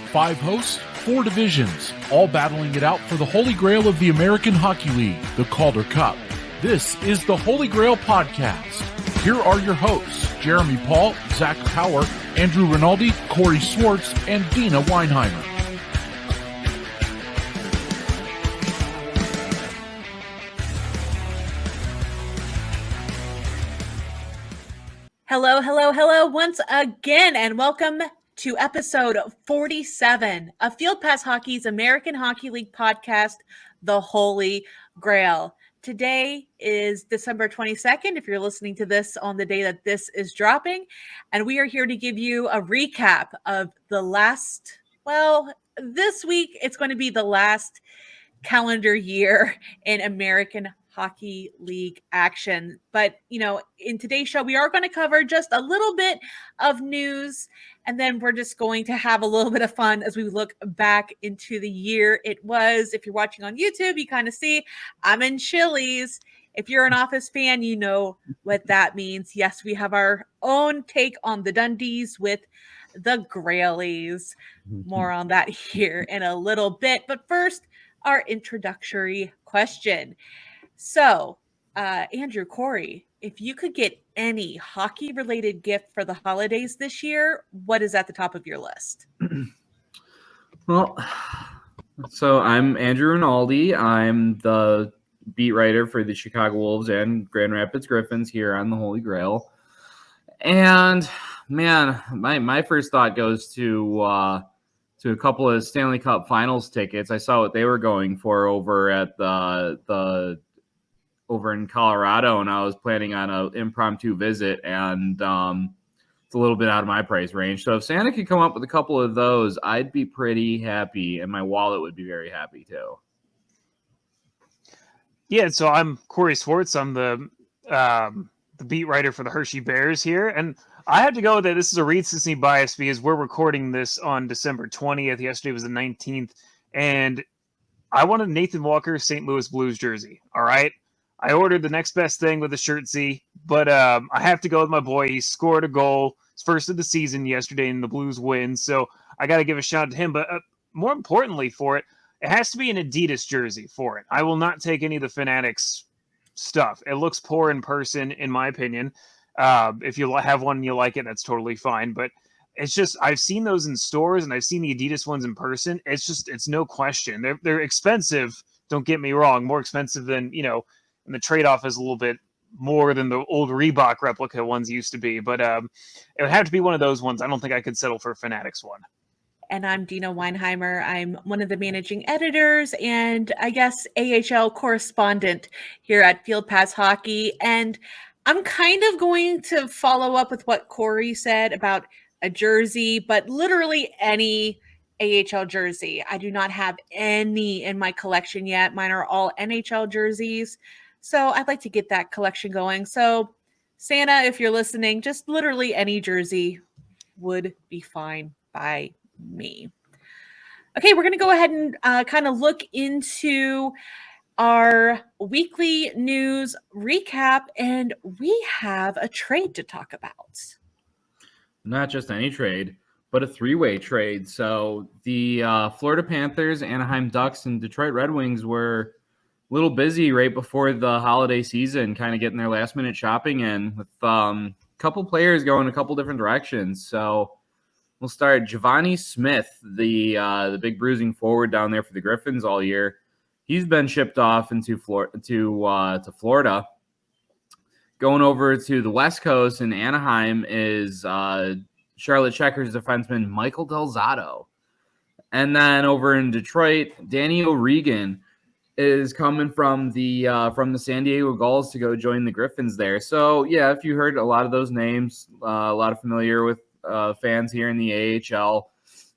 5 hosts, 4 divisions, all battling it out for the Holy Grail of the American Hockey League, the Calder Cup. This is the Holy GrAHL podcast. Here are your hosts, Jeremy Paul, Zach Power, Andrew Rinaldi, Corey Swartz, and Deana Weinheimer. Hello once again, and welcome to episode 47 of Field Pass Hockey's American Hockey League podcast, the Holy GrAHL. Today is December 22nd, if you're listening to this on the day that this is dropping, and we are here to give you a recap of the last, this week it's going to be the last calendar year in American Hockey League action. But, in today's show, we are going to cover just a little bit of news, and then we're just going to have a little bit of fun as we look back into the year it was. If you're watching on YouTube, you kind of see I'm in Chili's. If you're an Office fan, you know what that means. Yes, we have our own take on the Dundies with the GrAHLies. More on that here in a little bit. But first, our introductory question. So, Andrew, Corey, if you could get any hockey-related gift for the holidays this year, what is at the top of your list? Well, so I'm Andrew Rinaldi. I'm the beat writer for the Chicago Wolves and Grand Rapids Griffins here on the Holy GrAHL. And, man, my first thought goes to a couple of Stanley Cup Finals tickets. I saw what they were going for over at over in Colorado, and I was planning on an impromptu visit, and it's a little bit out of my price range. So if Santa could come up with a couple of those, I'd be pretty happy, and my wallet would be very happy too. Yeah, so I'm Corey Swartz. I'm the beat writer for the Hershey Bears here, and I have to go with it. This is a recency bias because we're recording this on December 20th. Yesterday was the 19th, and I wanted Nathan Walker St. Louis Blues jersey. All right. I ordered the next best thing with a shirtsy, but I have to go with my boy. He scored a goal, his first of the season yesterday, and the Blues win. So I got to give a shout out to him. But more importantly for it, it has to be an Adidas jersey for it. I will not take any of the Fanatics stuff. It looks poor in person, in my opinion. If you have one and you like it, that's totally fine. But it's just, I've seen those in stores and I've seen the Adidas ones in person. It's no question. They're expensive. Don't get me wrong. More expensive than, and the trade-off is a little bit more than the old Reebok replica ones used to be. But it would have to be one of those ones. I don't think I could settle for a Fanatics one. And I'm Deana Weinheimer. I'm one of the managing editors and I guess AHL correspondent here at Field Pass Hockey. And I'm kind of going to follow up with what Corey said about a jersey, but literally any AHL jersey. I do not have any in my collection yet. Mine are all NHL jerseys. So I'd like to get that collection going. So Santa, if you're listening, just literally any jersey would be fine by me. Okay, we're going to go ahead and kind of look into our weekly news recap, and we have a trade to talk about. Not just any trade, but a three-way trade. So the Florida Panthers, Anaheim Ducks, and Detroit Red Wings were a little busy right before the holiday season, kind of getting their last-minute shopping in with a couple players going a couple different directions. So we'll start Givani Smith, the big bruising forward down there for the Griffins all year. He's been shipped off into to Florida. Going over to the West Coast in Anaheim is Charlotte Checkers defenseman Michael Del Zotto. And then over in Detroit, Danny O'Regan is coming from the San Diego Gulls to go join the Griffins there. So, yeah, if you heard a lot of those names, a lot of familiar with fans here in the AHL,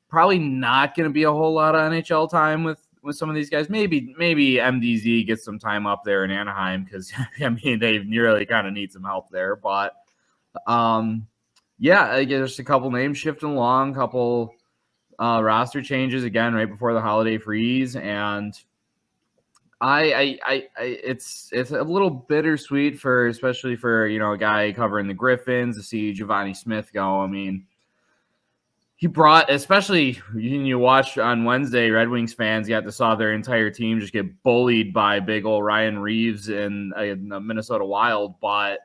probably not going to be a whole lot of NHL time with some of these guys. Maybe MDZ gets some time up there in Anaheim because, I mean, they really kind of need some help there. But, yeah, I guess there's a couple names shifting along, couple roster changes, again, right before the holiday freeze. And it's a little bittersweet especially for a guy covering the Griffins to see Givani Smith go. I mean, he brought, especially you watch on Wednesday, Red Wings fans got to saw their entire team just get bullied by big old Ryan Reeves in the Minnesota Wild. But,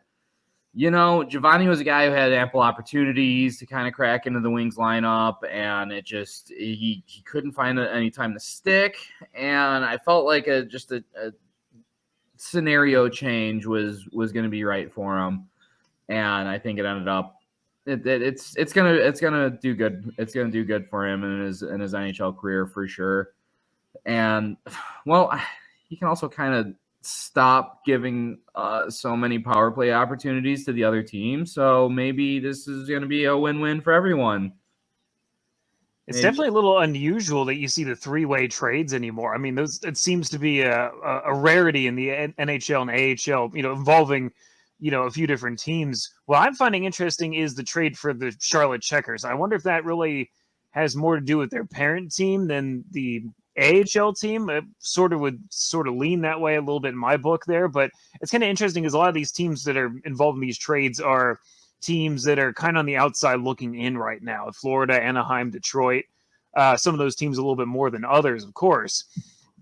Giovanni was a guy who had ample opportunities to kind of crack into the Wings lineup, and it just, he couldn't find any time to stick. And I felt like a scenario change was going to be right for him. And I think it ended up, it's gonna do good. It's gonna do good for him in his NHL career for sure. And he can also kind of stop giving so many power play opportunities to the other team. So maybe this is gonna be a win-win for everyone. It's definitely a little unusual that you see the three-way trades anymore. I mean, it seems to be a rarity in the NHL and AHL. Involving a few different teams. What I'm finding interesting is the trade for the Charlotte Checkers. I wonder if that really has more to do with their parent team than the AHL team. It would lean that way a little bit in my book there, but it's kind of interesting because a lot of these teams that are involved in these trades are teams that are kind of on the outside looking in right now. Florida, Anaheim, Detroit, some of those teams a little bit more than others, of course.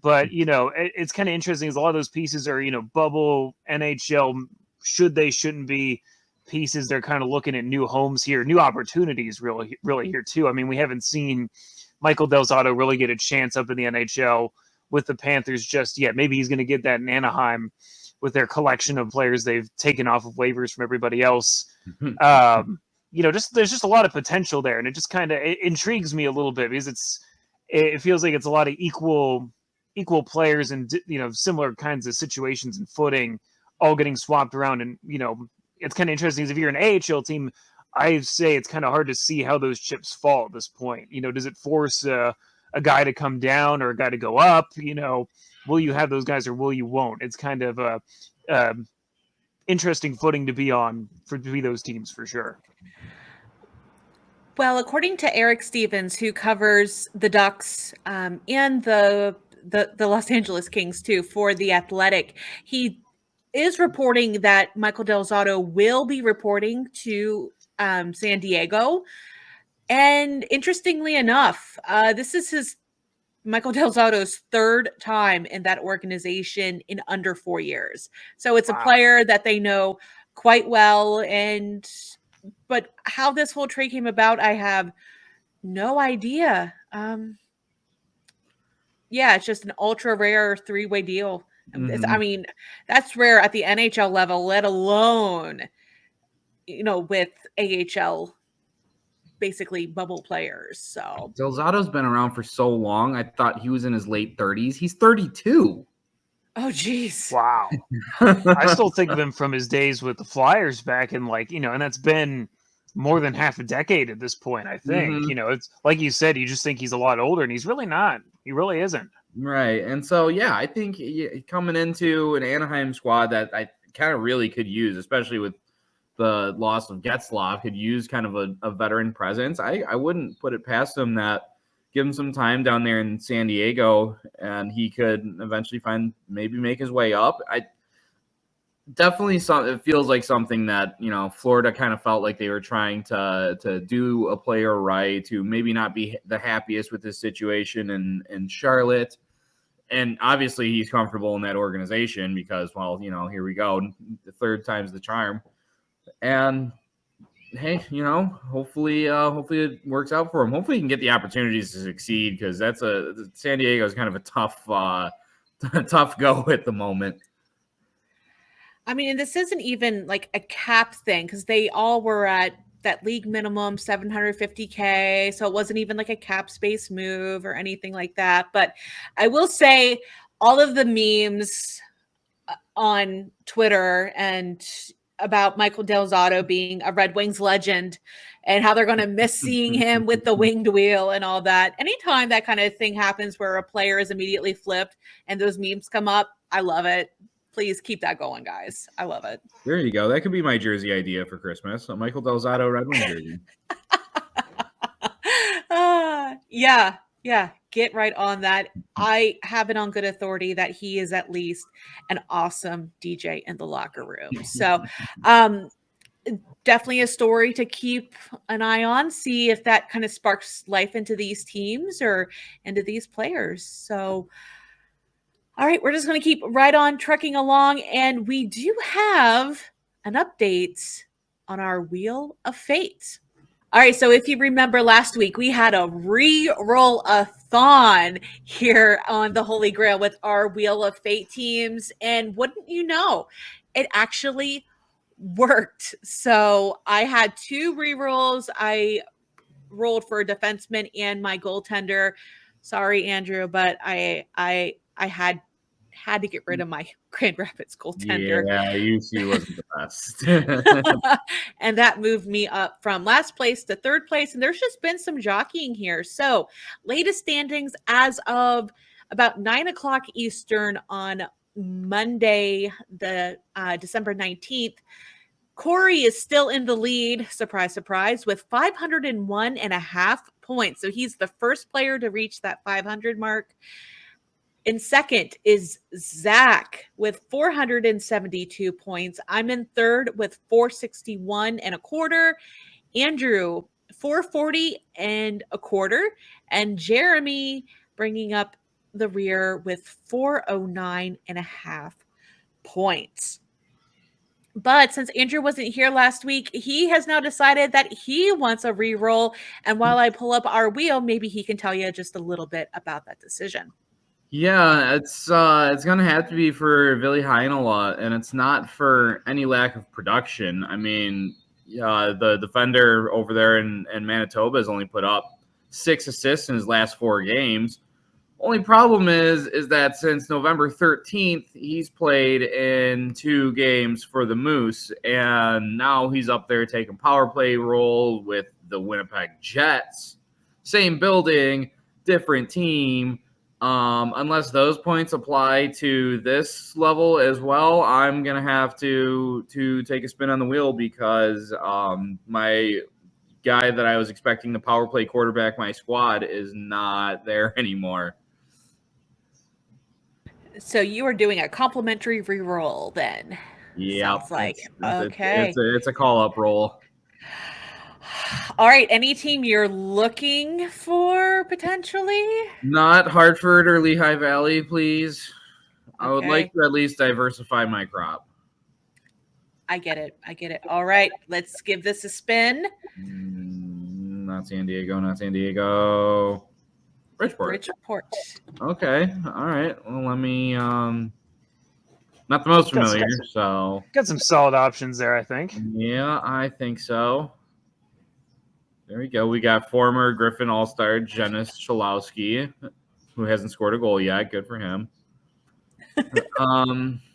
But, it's kind of interesting because a lot of those pieces are, bubble NHL, shouldn't be pieces. They're kind of looking at new homes here, new opportunities really here too. I mean, we haven't seen Michael Del Zotto really get a chance up in the NHL with the Panthers just yet. Maybe he's going to get that in Anaheim with their collection of players they've taken off of waivers from everybody else. There's just a lot of potential there, and it just kind of intrigues me a little bit because it feels like it's a lot of equal players and similar kinds of situations and footing all getting swapped around. And it's kind of interesting because if you're an AHL team, I say it's kind of hard to see how those chips fall at this point. Does it force a guy to come down or a guy to go up? Will you have those guys or will you won't? It's kind of a interesting footing to be on to be those teams for sure. Well, according to Eric Stevens, who covers the Ducks and the Los Angeles Kings too for The Athletic, he is reporting that Michael Del Zotto will be reporting to San Diego. And interestingly enough, this is Michael Del Zotto's third time in that organization in under 4 years. So it's a player that they know quite well. But how this whole trade came about, I have no idea. It's just an ultra rare three-way deal. Mm-hmm. I mean, that's rare at the NHL level, let alone, with AHL, basically bubble players. So Del Zotto's been around for so long. I thought he was in his late 30s. He's 32. Oh, geez. Wow. I still think of him from his days with the Flyers back in and that's been more than half a decade at this point, I think. Mm-hmm. It's like you said, you just think he's a lot older, and he's really not. He really isn't. Right. And so, I think coming into an Anaheim squad that I kind of really could use, especially with the loss of Getzlaf, could use kind of a veteran presence. I wouldn't put it past him that give him some time down there in San Diego and he could eventually maybe make his way up. It feels like something that, Florida kind of felt like they were trying to do a player right, to maybe not be the happiest with this situation in Charlotte. And obviously he's comfortable in that organization because, here we go. The third time's the charm. And hey, hopefully it works out for him. Hopefully he can get the opportunities to succeed because San Diego is kind of a tough go at the moment. I mean, and this isn't even like a cap thing because they all were at that league minimum $750K. So it wasn't even like a cap space move or anything like that. But I will say all of the memes on Twitter and about Michael Del Zotto being a Red Wings legend and how they're going to miss seeing him with the winged wheel and all that. Anytime that kind of thing happens where a player is immediately flipped and those memes come up, I love it. Please keep that going, guys. I love it. There you go. That could be my jersey idea for Christmas. A Michael Del Zotto Red Wing jersey. Yeah. Get right on that. I have it on good authority that he is at least an awesome DJ in the locker room. So, definitely a story to keep an eye on, see if that kind of sparks life into these teams or into these players. So, all right, we're just going to keep right on trucking along. And we do have an update on our Wheel of Fate. All right, so if you remember last week, we had a re-roll-a-thon here on the Holy Grail with our Wheel of Fate teams. And wouldn't you know, it actually worked. So I had 2 re-rolls. I rolled for a defenseman and my goaltender. Sorry, Andrew, but I had to get rid of my Grand Rapids goaltender. Yeah, UC wasn't the best. And that moved me up from last place to 3rd place. And there's just been some jockeying here. So latest standings as of about 9:00 Eastern on Monday, the December 19th. Corey is still in the lead, surprise, surprise, with 501.5 points. So he's the first player to reach that 500 mark. In second is Zach with 472 points. I'm in third with 461.25. Andrew, 440.25. And Jeremy bringing up the rear with 409.5 points. But since Andrew wasn't here last week, he has now decided that he wants a re-roll. And while I pull up our wheel, maybe he can tell you just a little bit about that decision. Yeah, it's gonna have to be for Ville Heinola, and it's not for any lack of production. I mean, the defender over there in Manitoba has only put up 6 assists in his last 4 games. Only problem is that since November 13th, he's played in 2 games for the Moose, and now he's up there taking power play role with the Winnipeg Jets. Same building, different team. Unless those points apply to this level as well, I'm gonna have to take a spin on the wheel because my guy that I was expecting to power play quarterback my squad is not there anymore. So you are doing a complimentary re-roll then? Yeah, sounds like okay. It's a call-up roll. All right. Any team you're looking for potentially? Not Hartford or Lehigh Valley, please. I would like Okay. to at least diversify my crop. I get it. All right. Let's give this a spin. Not San Diego. Bridgeport. Okay. All right. Well, let me. Not the most familiar, so got some solid options there, I think. Yeah, I think so. There we go. We got former Griffin All-Star Jens Cholowski, who hasn't scored a goal yet. Good for him.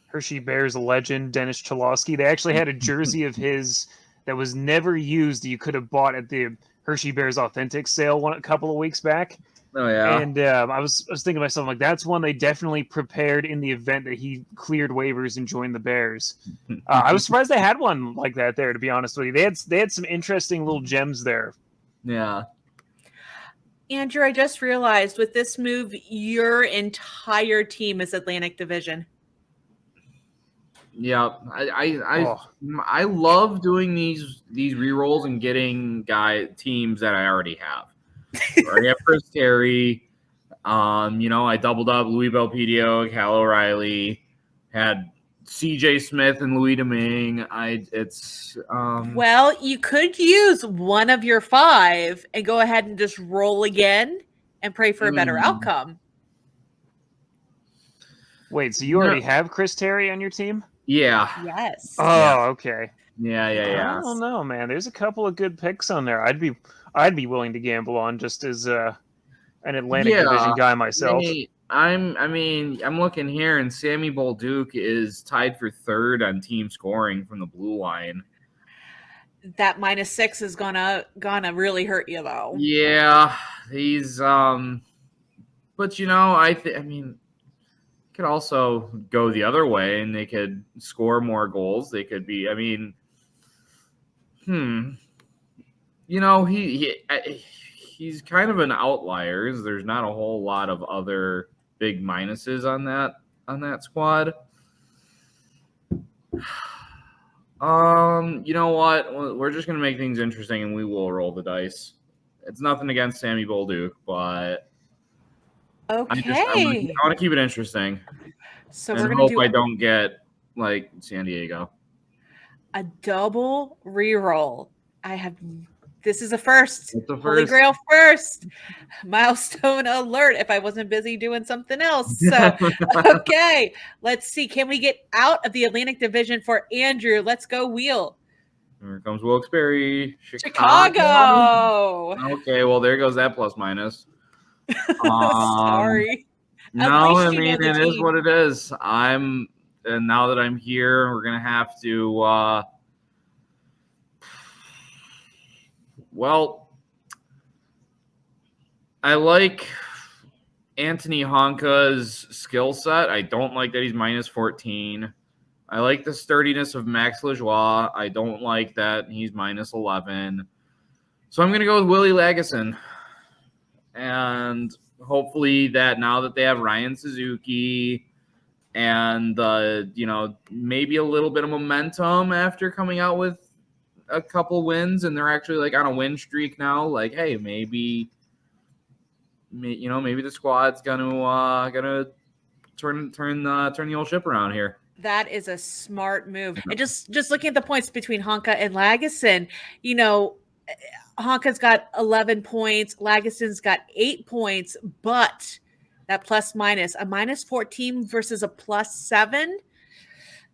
Hershey Bears legend Dennis Cholowski. They actually had a jersey of his that was never used that you could have bought at the Hershey Bears Authentic sale a couple of weeks back. Oh yeah. And I was thinking to myself, like, that's one they definitely prepared in the event that he cleared waivers and joined the Bears. I was surprised they had one like that there, to be honest with you. They had some interesting little gems there. Yeah. Andrew, I just realized with this move, your entire team is Atlantic Division. Yeah, I love doing these re-rolls and getting teams that I already have. I already have Chris Terry. I doubled up Louis Belpedio, Cal O'Reilly, had CJ Smith and Louis Domingue. Well, you could use one of your 5 and go ahead and just roll again and pray for a better outcome. Wait, so you already have Chris Terry on your team? Yeah. Yes. Oh, okay. Yeah. I don't know, man. There's a couple of good picks on there. I'd be willing to gamble on just as an Atlantic Division guy myself. I'm looking here, and Sammy Bolduc is tied for 3rd on team scoring from the blue line. That -6 is gonna really hurt you, though. Yeah, he's but could also go the other way, and they could score more goals. They could be. He's kind of an outlier. There's not a whole lot of other big minuses on that squad. You know what? We're just gonna make things interesting, and we will roll the dice. It's nothing against Sammy Bolduc, but I Okay. want to keep it interesting, So and we're gonna hope do I don't get like San Diego. a double reroll. This is a first. It's the Holy first. GrAHL first. Milestone alert if I wasn't busy doing something else. So, okay, let's see. Can we get out of the Atlantic Division for Andrew? Let's go wheel. Here comes Wilkes-Barre, Chicago. Okay, well there goes that plus minus. Sorry. At No, least I you know mean the it is team. what it is. And now that I'm here, we're gonna have to. Well, I like Anthony Honka's skill set. I don't like that he's minus 14. I like the sturdiness of Max Lajoie. I don't like that he's minus 11. So I'm going to go with Willie Lagesson. And hopefully that now that they have Ryan Suzuki and, maybe a little bit of momentum after coming out with a couple wins and they're actually like on a win streak now, like, hey, maybe the squad's gonna turn the old ship around here. That is a smart move. And just looking at the points between Honka and Lagesson, Honka's got 11 points, Lagesson's got 8 points, but that plus minus, a minus 14 versus a plus 7.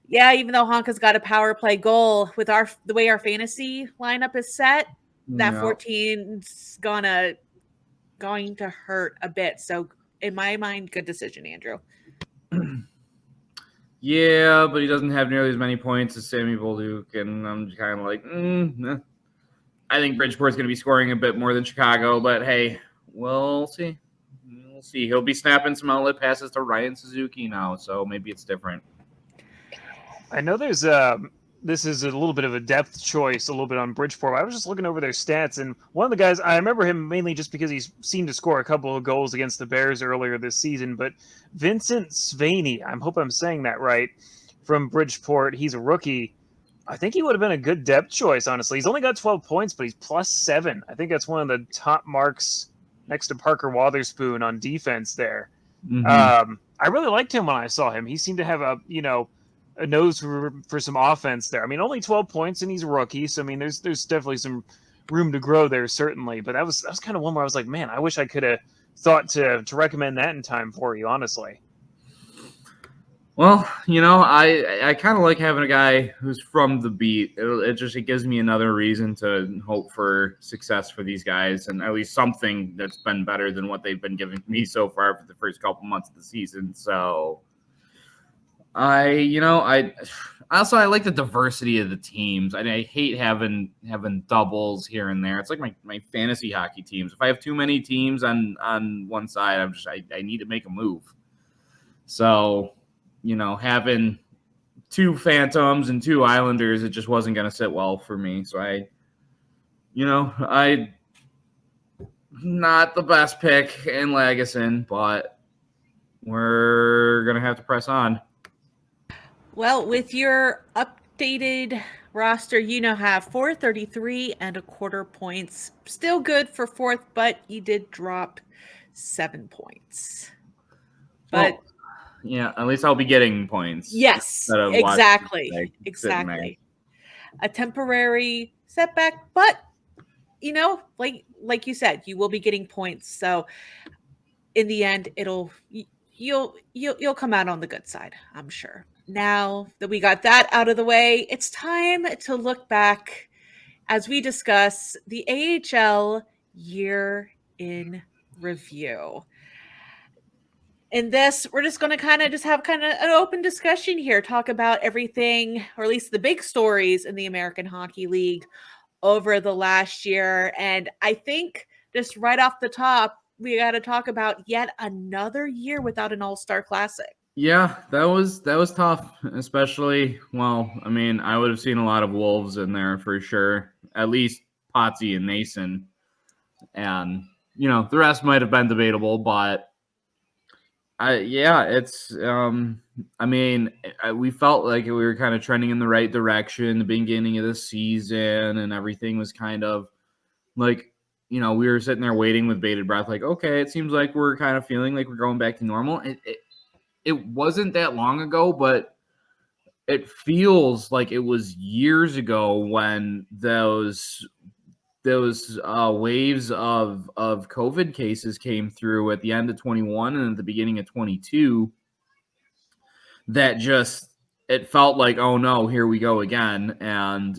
Yeah, even though Honka's got a power play goal, with the way our fantasy lineup is set, that 14's going to hurt a bit. So in my mind, good decision, Andrew. Yeah, but he doesn't have nearly as many points as Sammy Bolduc, and I'm kind of like, I think Bridgeport's going to be scoring a bit more than Chicago, but hey, we'll see. We'll see. He'll be snapping some outlet passes to Ryan Suzuki now, so maybe it's different. I know this is a little bit of a depth choice, a little bit on Bridgeport. I was just looking over their stats, and one of the guys, I remember him mainly just because he seemed to score a couple of goals against the Bears earlier this season, but Vincent Svaney, I hope I'm saying that right, from Bridgeport, he's a rookie. I think he would have been a good depth choice, honestly. He's only got 12 points, but he's plus 7. I think that's one of the top marks next to Parker Wotherspoon on defense there. Mm-hmm. I really liked him when I saw him. He seemed to have a nose for some offense there. I mean, only 12 points and he's a rookie, so I mean, there's definitely some room to grow there, certainly. But that was kind of one where I was like, man, I wish I could have thought to recommend that in time for you, honestly. Well, I kind of like having a guy who's from the beat. It gives me another reason to hope for success for these guys, and at least something that's been better than what they've been giving me so far for the first couple months of the season. So I like the diversity of the teams. I hate having doubles here and there. It's like my fantasy hockey teams. If I have too many teams on one side, I need to make a move. So, having 2 Phantoms and 2 Islanders, it just wasn't going to sit well for me. So I not the best pick in Lagesson, but we're going to have to press on. Well, with your updated roster, have 433 and a quarter points. Still good for 4th, but you did drop 7 points. But yeah, at least I'll be getting points. Yes, exactly. Exactly. A temporary setback, but like you said, you will be getting points. So in the end, you'll come out on the good side, I'm sure. Now that we got that out of the way, it's time to look back as we discuss the AHL year in review. In this, we're just going to have an open discussion here, talk about everything, or at least the big stories in the American Hockey League over the last year. And I think just right off the top, we got to talk about yet another year without an All-Star Classic. Yeah, that was tough, especially, I would have seen a lot of Wolves in there for sure, at least Potsy and Nason. And, the rest might have been debatable, but It's I mean, we felt like we were kind of trending in the right direction. The beginning of the season and everything was kind of like, we were sitting there waiting with bated breath, like, okay, it seems like we're kind of feeling like we're going back to normal. It wasn't that long ago, but it feels like it was years ago when those waves of COVID cases came through at the end of 21 and at the beginning of 22. That just, it felt like, oh no, here we go again. And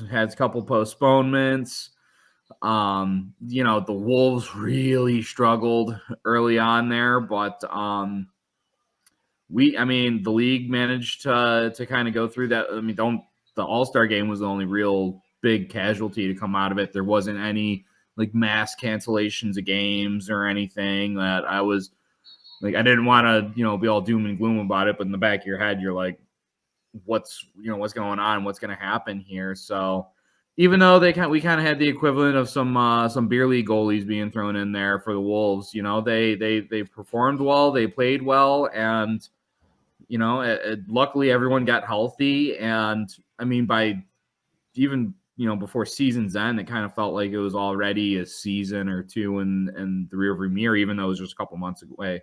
had a couple postponements. The Wolves really struggled early on there, but the league managed to kind of go through that. The All-Star game was the only real big casualty to come out of it. There wasn't any like mass cancellations of games or anything that I was like, I didn't want to, be all doom and gloom about it, but in the back of your head, you're like, what's going on? What's going to happen here? So even though we kind of had the equivalent of some beer league goalies being thrown in there for the Wolves, they performed well, they played well, and luckily everyone got healthy. And by even before season's end, it kind of felt like it was already a season or two in the rearview mirror, even though it was just a couple months away.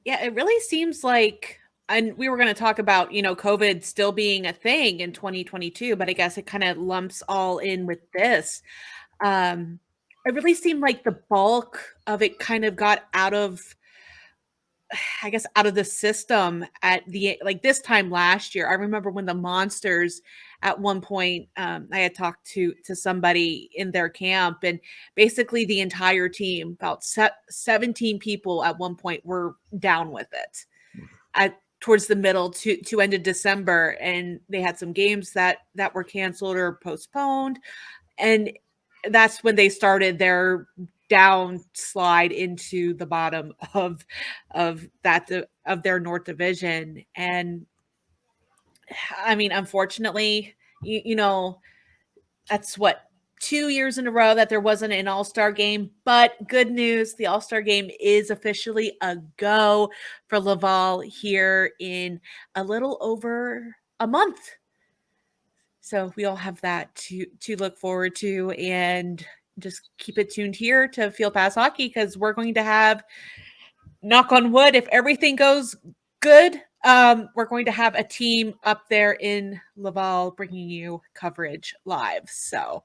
Yeah, it really seems like, and we were going to talk about, COVID still being a thing in 2022, but I guess it kind of lumps all in with this. It really seemed like the bulk of it kind of got out of the system at this time last year. I remember when the Monsters at one point, I had talked to somebody in their camp, and basically the entire team, about 17 people at one point, were down with it towards the middle to end of December. And they had some games that were canceled or postponed. And that's when they started their down slide into the bottom of their North Division. And unfortunately, that's what, 2 years in a row that there wasn't an All-Star game. But good news, the All-Star game is officially a go for Laval here in a little over a month. So we all have that to look forward to, and just keep it tuned here to Field Pass Hockey, because we're going to have, knock on wood, if everything goes good, we're going to have a team up there in Laval bringing you coverage live. So,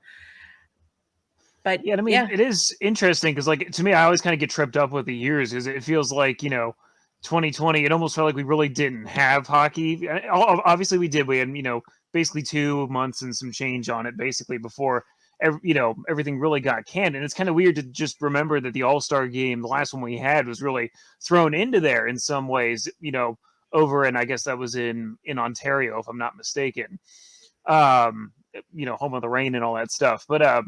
but yeah, it is interesting because, like, to me, I always kind of get tripped up with the years, because it feels like 2020, it almost felt like we really didn't have hockey. Obviously, we did. We had basically 2 months and some change on it, basically, before everything really got canned. And it's kind of weird to just remember that the All-Star game, the last one we had, was really thrown into there in some ways, over, and I guess that was in Ontario, if I'm not mistaken. Home of the rain and all that stuff. But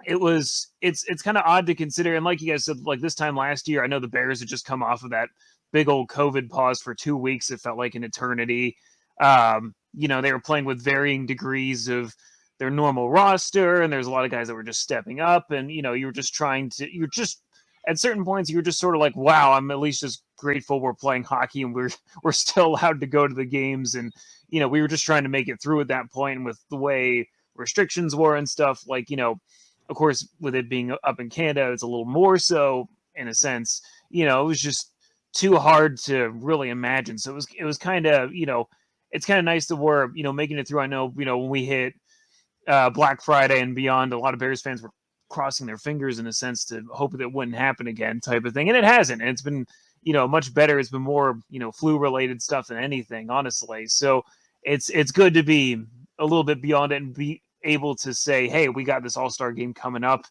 it's kind of odd to consider. And like you guys said, like this time last year, I know the Bears had just come off of that big old COVID pause for 2 weeks. It felt like an eternity. They were playing with varying degrees of their normal roster, and there's a lot of guys that were just stepping up, and at certain points you were just sort of like, wow, I'm at least just grateful we're playing hockey and we're still allowed to go to the games. And we were just trying to make it through at that point with the way restrictions were and stuff. Like, of course, with it being up in Canada, it's a little more so in a sense. It was just too hard to really imagine. So it was kind of, it's kind of nice that we're, making it through. I know, when we hit Black Friday and beyond, a lot of Bears fans were crossing their fingers in a sense to hope that it wouldn't happen again, type of thing. And it hasn't. And it's been, much better. It's been more, flu related stuff than anything, honestly. So it's good to be a little bit beyond it and be able to say, hey, we got this All-Star game coming up,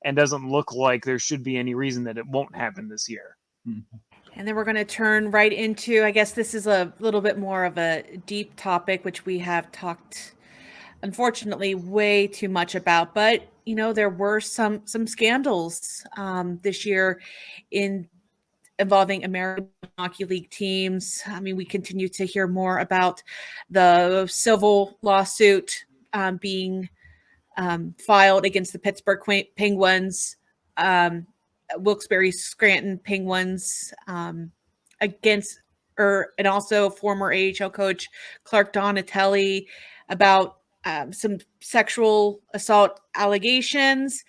and doesn't look like there should be any reason that it won't happen this year. And then we're going to turn right into, I guess this is a little bit more of a deep topic, which we have talked, unfortunately, way too much about. But, there were some scandals this year involving American Hockey League teams. We continue to hear more about the civil lawsuit being filed against the Pittsburgh Penguins. Wilkes-Barre Scranton Penguins against, and also former AHL coach Clark Donatelli about some sexual assault allegations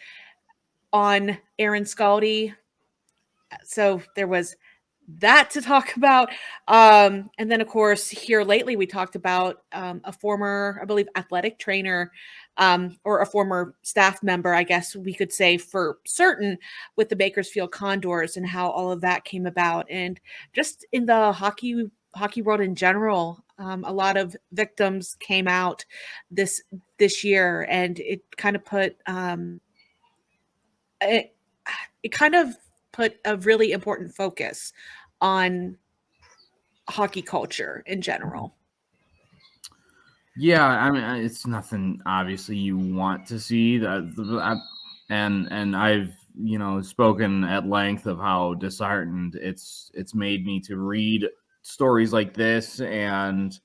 on Aaron Scaldi. So there was that to talk about. And then, of course, here lately, we talked about a former, I believe, athletic trainer or a former staff member, I guess we could say for certain, with the Bakersfield Condors and how all of that came about. And just in the hockey world in general, a lot of victims came out this year, and it kind of put it kind of put a really important focus on hockey culture in general. Yeah, I mean, it's nothing obviously you want to see that, and I've spoken at length of how disheartened it's made me to read stories like this and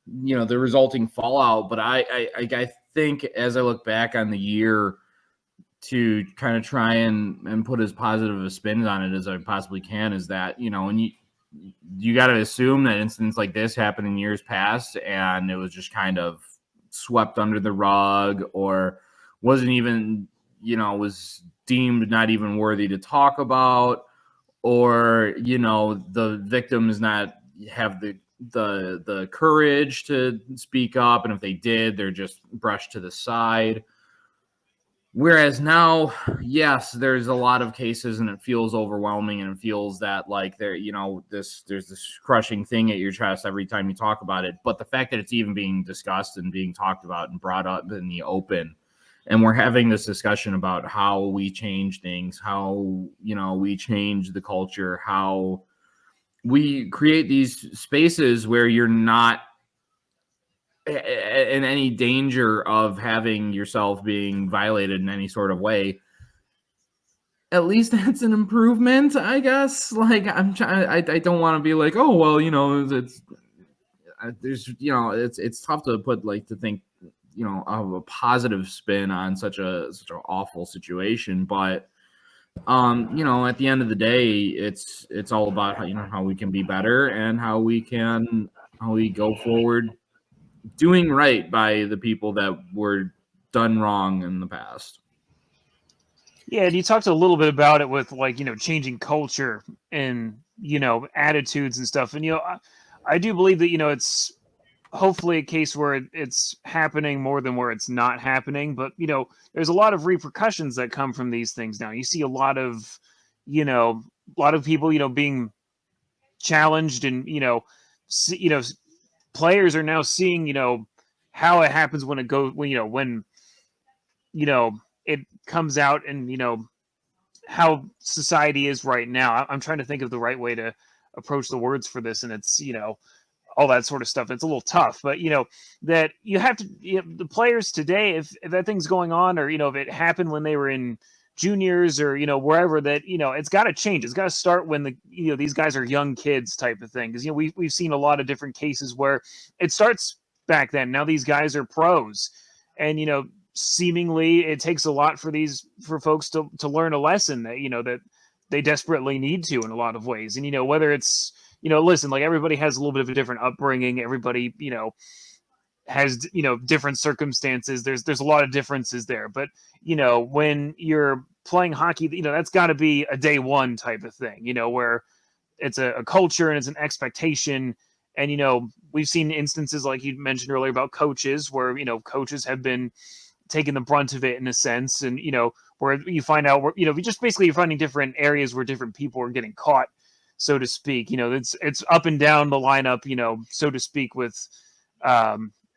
the resulting fallout. But I think as I look back on the year, to kind of try and put as positive a spin on it as I possibly can, is that and you got to assume that incidents like this happened in years past and it was just kind of swept under the rug, or wasn't even was deemed not even worthy to talk about, or the victims not have the courage to speak up, and if they did, they're just brushed to the side. Whereas now, yes, there's a lot of cases and it feels overwhelming, and it feels that like there's this crushing thing at your chest every time you talk about it. But the fact that it's even being discussed and being talked about and brought up in the open, and we're having this discussion about how we change things, how we change the culture, how we create these spaces where you're not in any danger of having yourself being violated in any sort of way. At least that's an improvement, I guess. Like, I don't want to be like, oh well, it's tough to put to think of a positive spin on such an awful situation. But at the end of the day, it's all about how we can be better and how we go forward doing right by the people that were done wrong in the past. Yeah, and you talked a little bit about it with changing culture and attitudes and stuff. And I do believe that it's hopefully a case where it's happening more than where it's not happening. But there's a lot of repercussions that come from these things now. You see a lot of people being challenged, and players are now seeing how it happens when it goes when it comes out, and how society is right now. I'm trying to think of the right way to approach the words for this, and it's all that sort of stuff. It's a little tough, but that you have to the players today, if that thing's going on, or if it happened when they were in juniors or wherever, that it's got to change. It's got to start when these guys are young kids type of thing, because we've seen a lot of different cases where it starts back then. Now these guys are pros, and seemingly it takes a lot for folks to learn a lesson that that they desperately need to in a lot of ways. And whether it's listen, like, everybody has a little bit of a different upbringing, everybody has different circumstances, there's a lot of differences there, but when you're playing hockey, that's got to be a day one type of thing, where it's a culture and it's an expectation. And we've seen instances like you mentioned earlier about coaches, where coaches have been taking the brunt of it in a sense, and where you find out where just basically you're finding different areas where different people are getting caught, so to speak. It's up and down the lineup, so to speak, with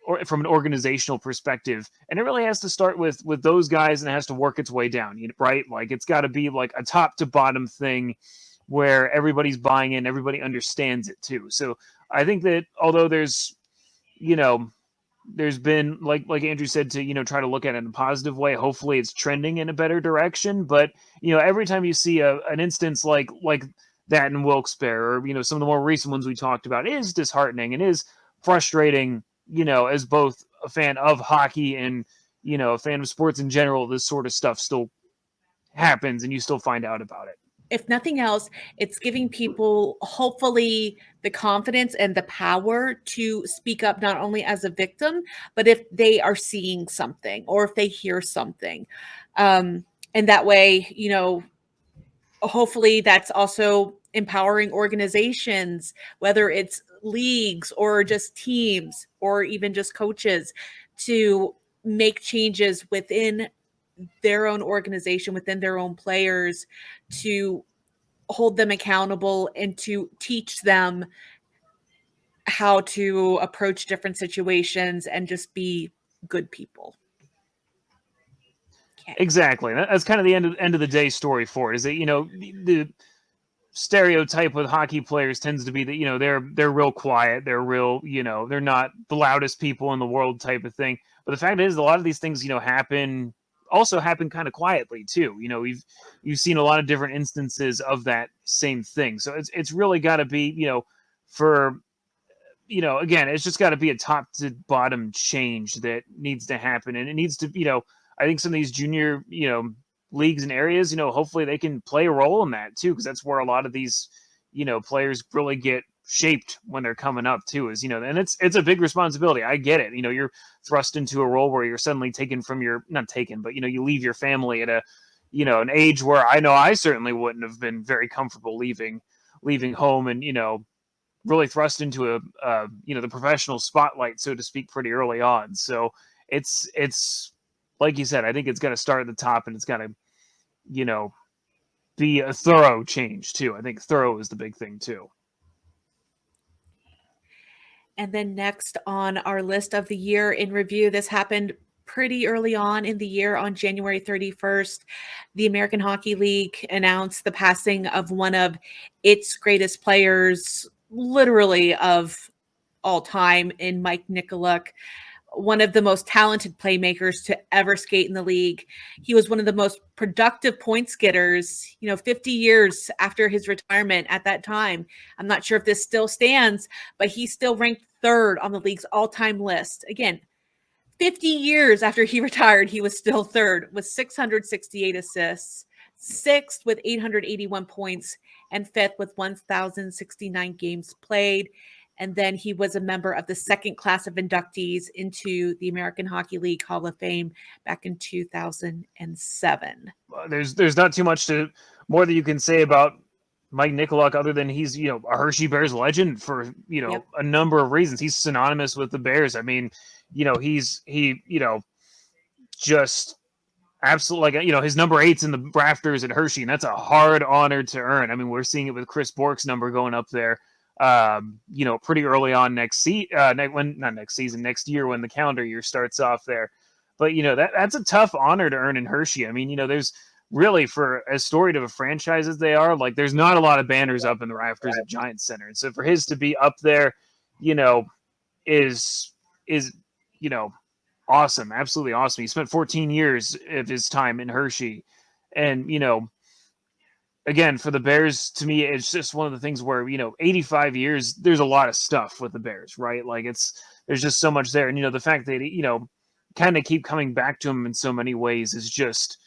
or from an organizational perspective. And it really has to start with those guys, and it has to work its way down, right? Like, it's got to be like a top to bottom thing where everybody's buying in, everybody understands it too. So I think that although there's been, like Andrew said, to try to look at it in a positive way, hopefully it's trending in a better direction. But every time you see an instance like that in Wilkes-Barre, or some of the more recent ones we talked about, is disheartening and is frustrating, as both a fan of hockey and a fan of sports in general. This sort of stuff still happens and you still find out about it. If nothing else, it's giving people hopefully the confidence and the power to speak up, not only as a victim, but if they are seeing something or if they hear something. And that way, hopefully that's also empowering organizations, whether it's leagues or just teams or even just coaches, to make changes within their own organization, within their own players, to hold them accountable and to teach them how to approach different situations and just be good people. Okay. Exactly. That's kind of the end of the day story for it, is that, the stereotype with hockey players tends to be that, they're real quiet, they're real, they're not the loudest people in the world type of thing. But the fact is, a lot of these things, happen kind of quietly too. You've seen a lot of different instances of that same thing. So it's really got to be, for, again, it's just got to be a top to bottom change that needs to happen. And it needs to, I think some of these junior, leagues and areas, hopefully they can play a role in that too, because that's where a lot of these, players really get shaped when they're coming up too, is, and it's a big responsibility. I get it. You're thrust into a role where you're suddenly taken from not taken, but, you leave your family at a, an age where I know I certainly wouldn't have been very comfortable leaving home and, really thrust into a, the professional spotlight, so to speak, pretty early on. So it's like you said, I think it's got to start at the top, and it's got to, be a thorough change too. I think thorough is the big thing too. And then next on our list of the year in review, this happened pretty early on in the year. On January 31st, the American Hockey League announced the passing of one of its greatest players, literally of all time, in Mike Nikoluk, one of the most talented playmakers to ever skate in the league. He was one of the most productive points getters, 50 years after his retirement at that time. I'm not sure if this still stands, but he still ranked third on the league's all-time list. Again, 50 years after he retired, he was still third with 668 assists, sixth with 881 points, and fifth with 1,069 games played. And then he was a member of the second class of inductees into the American Hockey League Hall of Fame back in 2007. There's not too much more that you can say about Mike Nikoluk other than he's, a Hershey Bears legend for, Yep. a number of reasons. He's synonymous with the Bears. I mean, he just absolutely, like, his number 8's in the rafters at Hershey, and that's a hard honor to earn. I mean, we're seeing it with Chris Bork's number going up there, pretty early on next year when the calendar year starts off there. But, that's a tough honor to earn in Hershey. I mean, there's really, for as storied of a franchise as they are, like, there's not a lot of banners up in the rafters at Giants Center. And so for his to be up there, is awesome. Absolutely awesome. He spent 14 years of his time in Hershey. And, again, for the Bears, to me, it's just one of the things where, 85 years, there's a lot of stuff with the Bears, right? Like, there's just so much there. And, the fact that, kind of keep coming back to him in so many ways is just,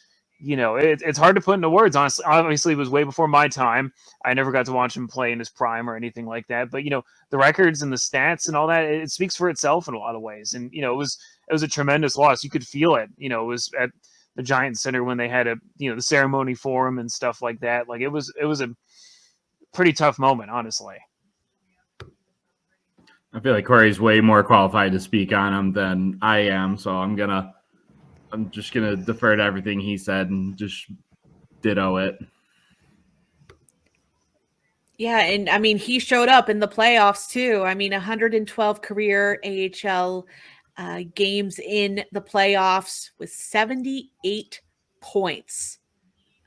it's hard to put into words. Honestly, obviously, it was way before my time. I never got to watch him play in his prime or anything like that. But, the records and the stats and all that, it speaks for itself in a lot of ways. And, it was a tremendous loss. You could feel it. It was at the Giants Center when they had the ceremony for him and stuff like that. Like, it was a pretty tough moment, honestly. I feel like Corey's way more qualified to speak on him than I am, so I'm just gonna defer to everything he said and just ditto it. Yeah, and I mean, he showed up in the playoffs too. I mean, 112 career AHL games in the playoffs with 78 points.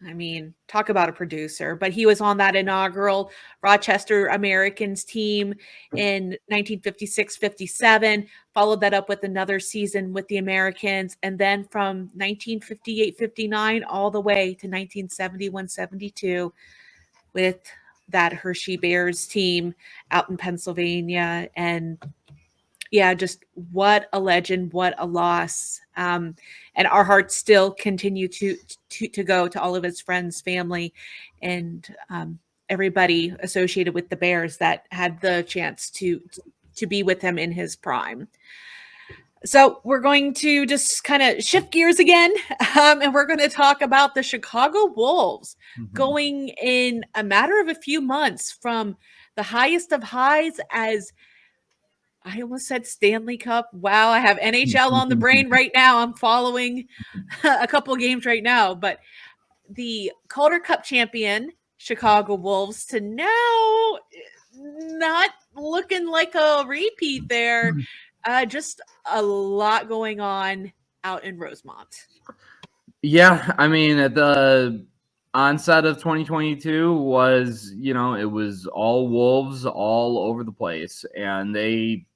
I mean, talk about a producer. But he was on that inaugural Rochester Americans team in 1956-57, followed that up with another season with the Americans, and then from 1958-59 all the way to 1971-72 with that Hershey Bears team out in Pennsylvania. And yeah, just what a legend, what a loss. And our hearts still continue to go to all of his friends, family, and everybody associated with the Bears that had the chance to be with him in his prime. So we're going to just kind of shift gears again, and we're going to talk about the Chicago Wolves going in a matter of a few months from the highest of highs as I almost said Stanley Cup. Wow, I have NHL on the brain right now. I'm following a couple of games right now, but the Calder Cup champion Chicago Wolves to now not looking like a repeat there. Just a lot going on out in Rosemont. Yeah, I mean, at the onset of 2022 was, it was all Wolves all over the place, and they,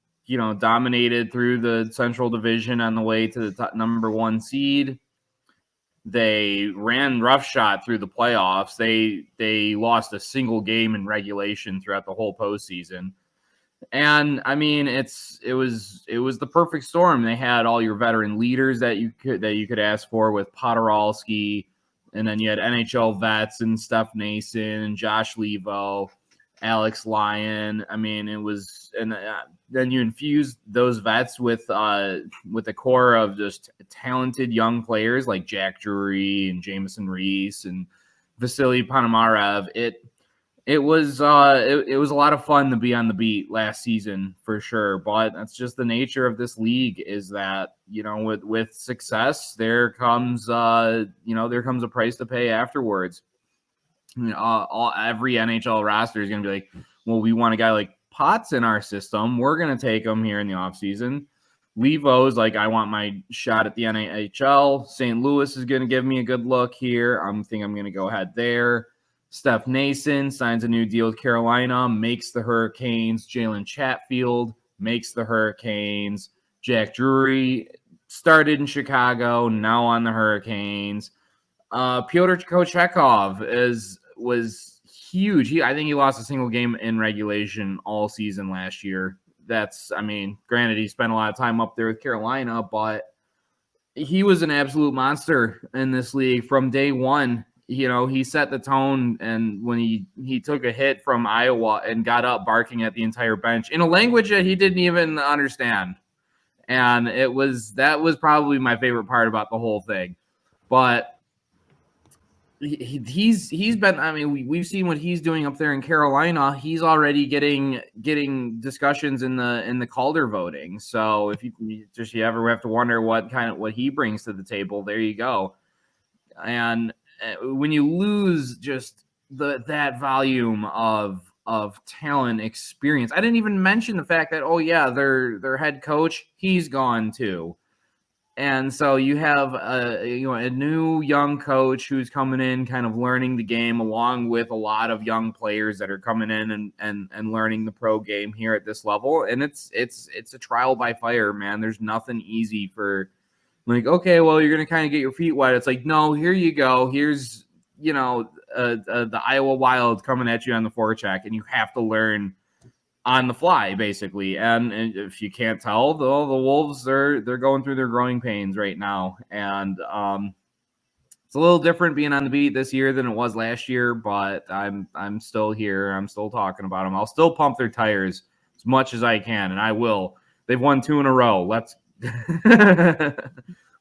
dominated through the Central Division on the way to the top, number 1 seed. They ran roughshod through the playoffs. They lost a single game in regulation throughout the whole postseason. And I mean, it was the perfect storm. They had all your veteran leaders that you could ask for with Podorowski, and then you had NHL vets and Steph Nason and Josh Levo, Alex Lyon. I mean, it was, and then you infused those vets with a core of just talented young players like Jack Drury and Jamison Reese and Vasily Ponomarev. It was a lot of fun to be on the beat last season for sure, but that's just the nature of this league, is that, with success, there comes a price to pay afterwards. I mean, every NHL roster is going to be like, well, we want a guy like Potts in our system. We're going to take him here in the offseason. Levo's like, I want my shot at the NHL. St. Louis is going to give me a good look here. I'm going to go ahead there. Steph Nason signs a new deal with Carolina, makes the Hurricanes. Jalen Chatfield makes the Hurricanes. Jack Drury started in Chicago, now on the Hurricanes. Pyotr Kochetkov was huge. I think he lost a single game in regulation all season last year. Granted, he spent a lot of time up there with Carolina, but he was an absolute monster in this league from day one. He set the tone, and when he took a hit from Iowa and got up barking at the entire bench in a language that he didn't even understand. And that was probably my favorite part about the whole thing. But he's been, I mean, we've seen what he's doing up there in Carolina. He's already getting discussions in the Calder voting. So if you ever have to wonder what he brings to the table, there you go. And when you lose just that volume of talent, experience, I didn't even mention the fact that, oh yeah, their head coach, he's gone too. And so you have a new young coach who's coming in, kind of learning the game, along with a lot of young players that are coming in and learning the pro game here at this level. And it's a trial by fire, man. There's nothing easy for, like, okay, well, you're going to kind of get your feet wet. It's like, no, here you go. Here's, the Iowa Wild coming at you on the forecheck, and you have to learn on the fly, basically. And if you can't tell, the Wolves, they're going through their growing pains right now. And it's a little different being on the beat this year than it was last year, but I'm still here. I'm still talking about them. I'll still pump their tires as much as I can, and I will. They've won 2 in a row.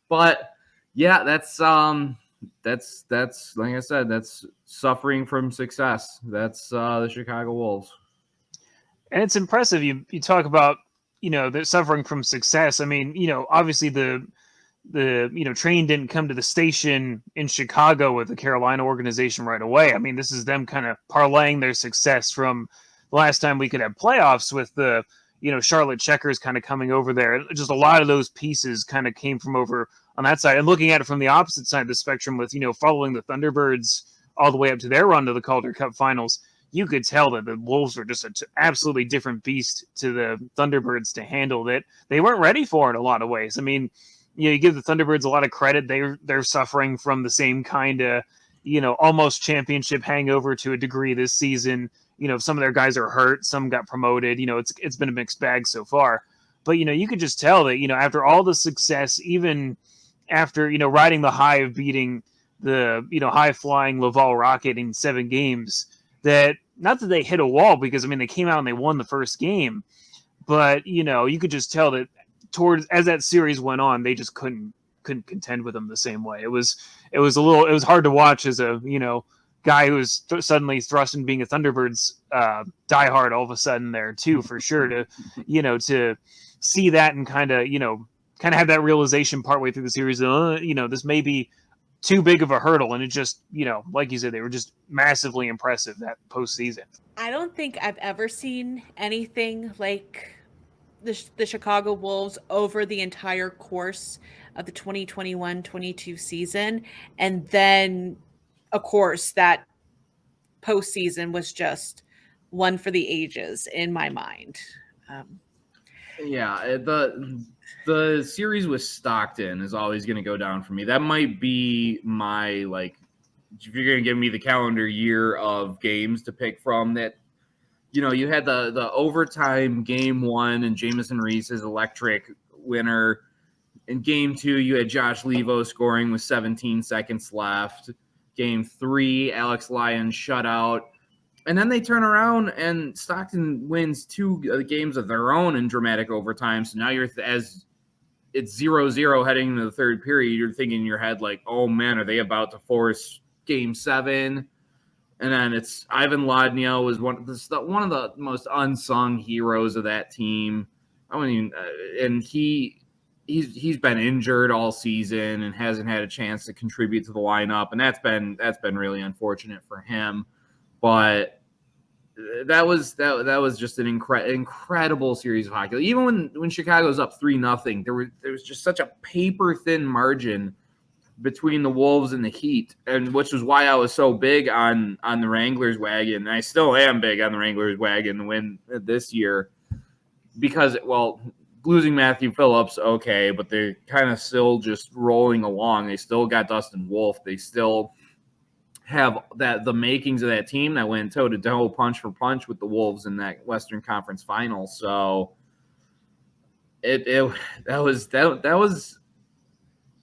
But yeah, that's like I said, that's suffering from success. That's the Chicago Wolves. And it's impressive. You talk about, they're suffering from success. I mean, obviously the train didn't come to the station in Chicago with the Carolina organization right away. I mean, this is them kind of parlaying their success from the last time we could have playoffs with the, Charlotte Checkers kind of coming over there. Just a lot of those pieces kind of came from over on that side. And looking at it from the opposite side of the spectrum with, following the Thunderbirds all the way up to their run to the Calder Cup finals, you could tell that the Wolves were just an absolutely different beast to the Thunderbirds to handle that. They weren't ready for it in a lot of ways. I mean, you give the Thunderbirds a lot of credit. They're suffering from the same kind of, almost championship hangover to a degree this season. Some of their guys are hurt, some got promoted. It's been a mixed bag so far. But, you could just tell that, after all the success, even after, riding the high of beating the, high-flying Laval Rocket in 7 games, that not that they hit a wall, because, they came out and they won the first game, but, you could just tell that as that series went on, they just couldn't contend with them the same way. It was hard to watch as a, guy who was suddenly thrust in being a Thunderbirds diehard all of a sudden there too, for sure, to, to see that and kind of have that realization partway through the series, this may be too big of a hurdle. And it just, like you said, they were just massively impressive that postseason. I don't think I've ever seen anything like the Chicago Wolves over the entire course of the 2021-22 season. And then, of course, that postseason was just one for the ages in my mind. Yeah, the series with Stockton is always going to go down for me. That might be my, if you're going to give me the calendar year of games to pick from, that, you had the overtime game 1 and Jamison Reese's electric winner. In game 2, you had Josh Levo scoring with 17 seconds left. Game 3, Alex Lyons shutout. And then they turn around and Stockton wins 2 games of their own in dramatic overtime. So now as it's 0-0 heading into the third period, you're thinking in your head, oh man, are they about to force game 7? And then it's Ivan Lodniel was one of the most unsung heroes of that team. And he's been injured all season and hasn't had a chance to contribute to the lineup, and that's been really unfortunate for him. But that was just an incredible series of hockey. Even when Chicago's up 3-0, there was just such a paper thin margin between the Wolves and the Heat, and which was why I was so big on the Wranglers wagon. And I still am big on the Wranglers wagon to win this year, because losing Matthew Phillips, okay, but they're kind of still just rolling along. They still got Dustin Wolf. They still have the makings of that team that went toe to toe, punch for punch with the Wolves in that Western Conference final. So that was.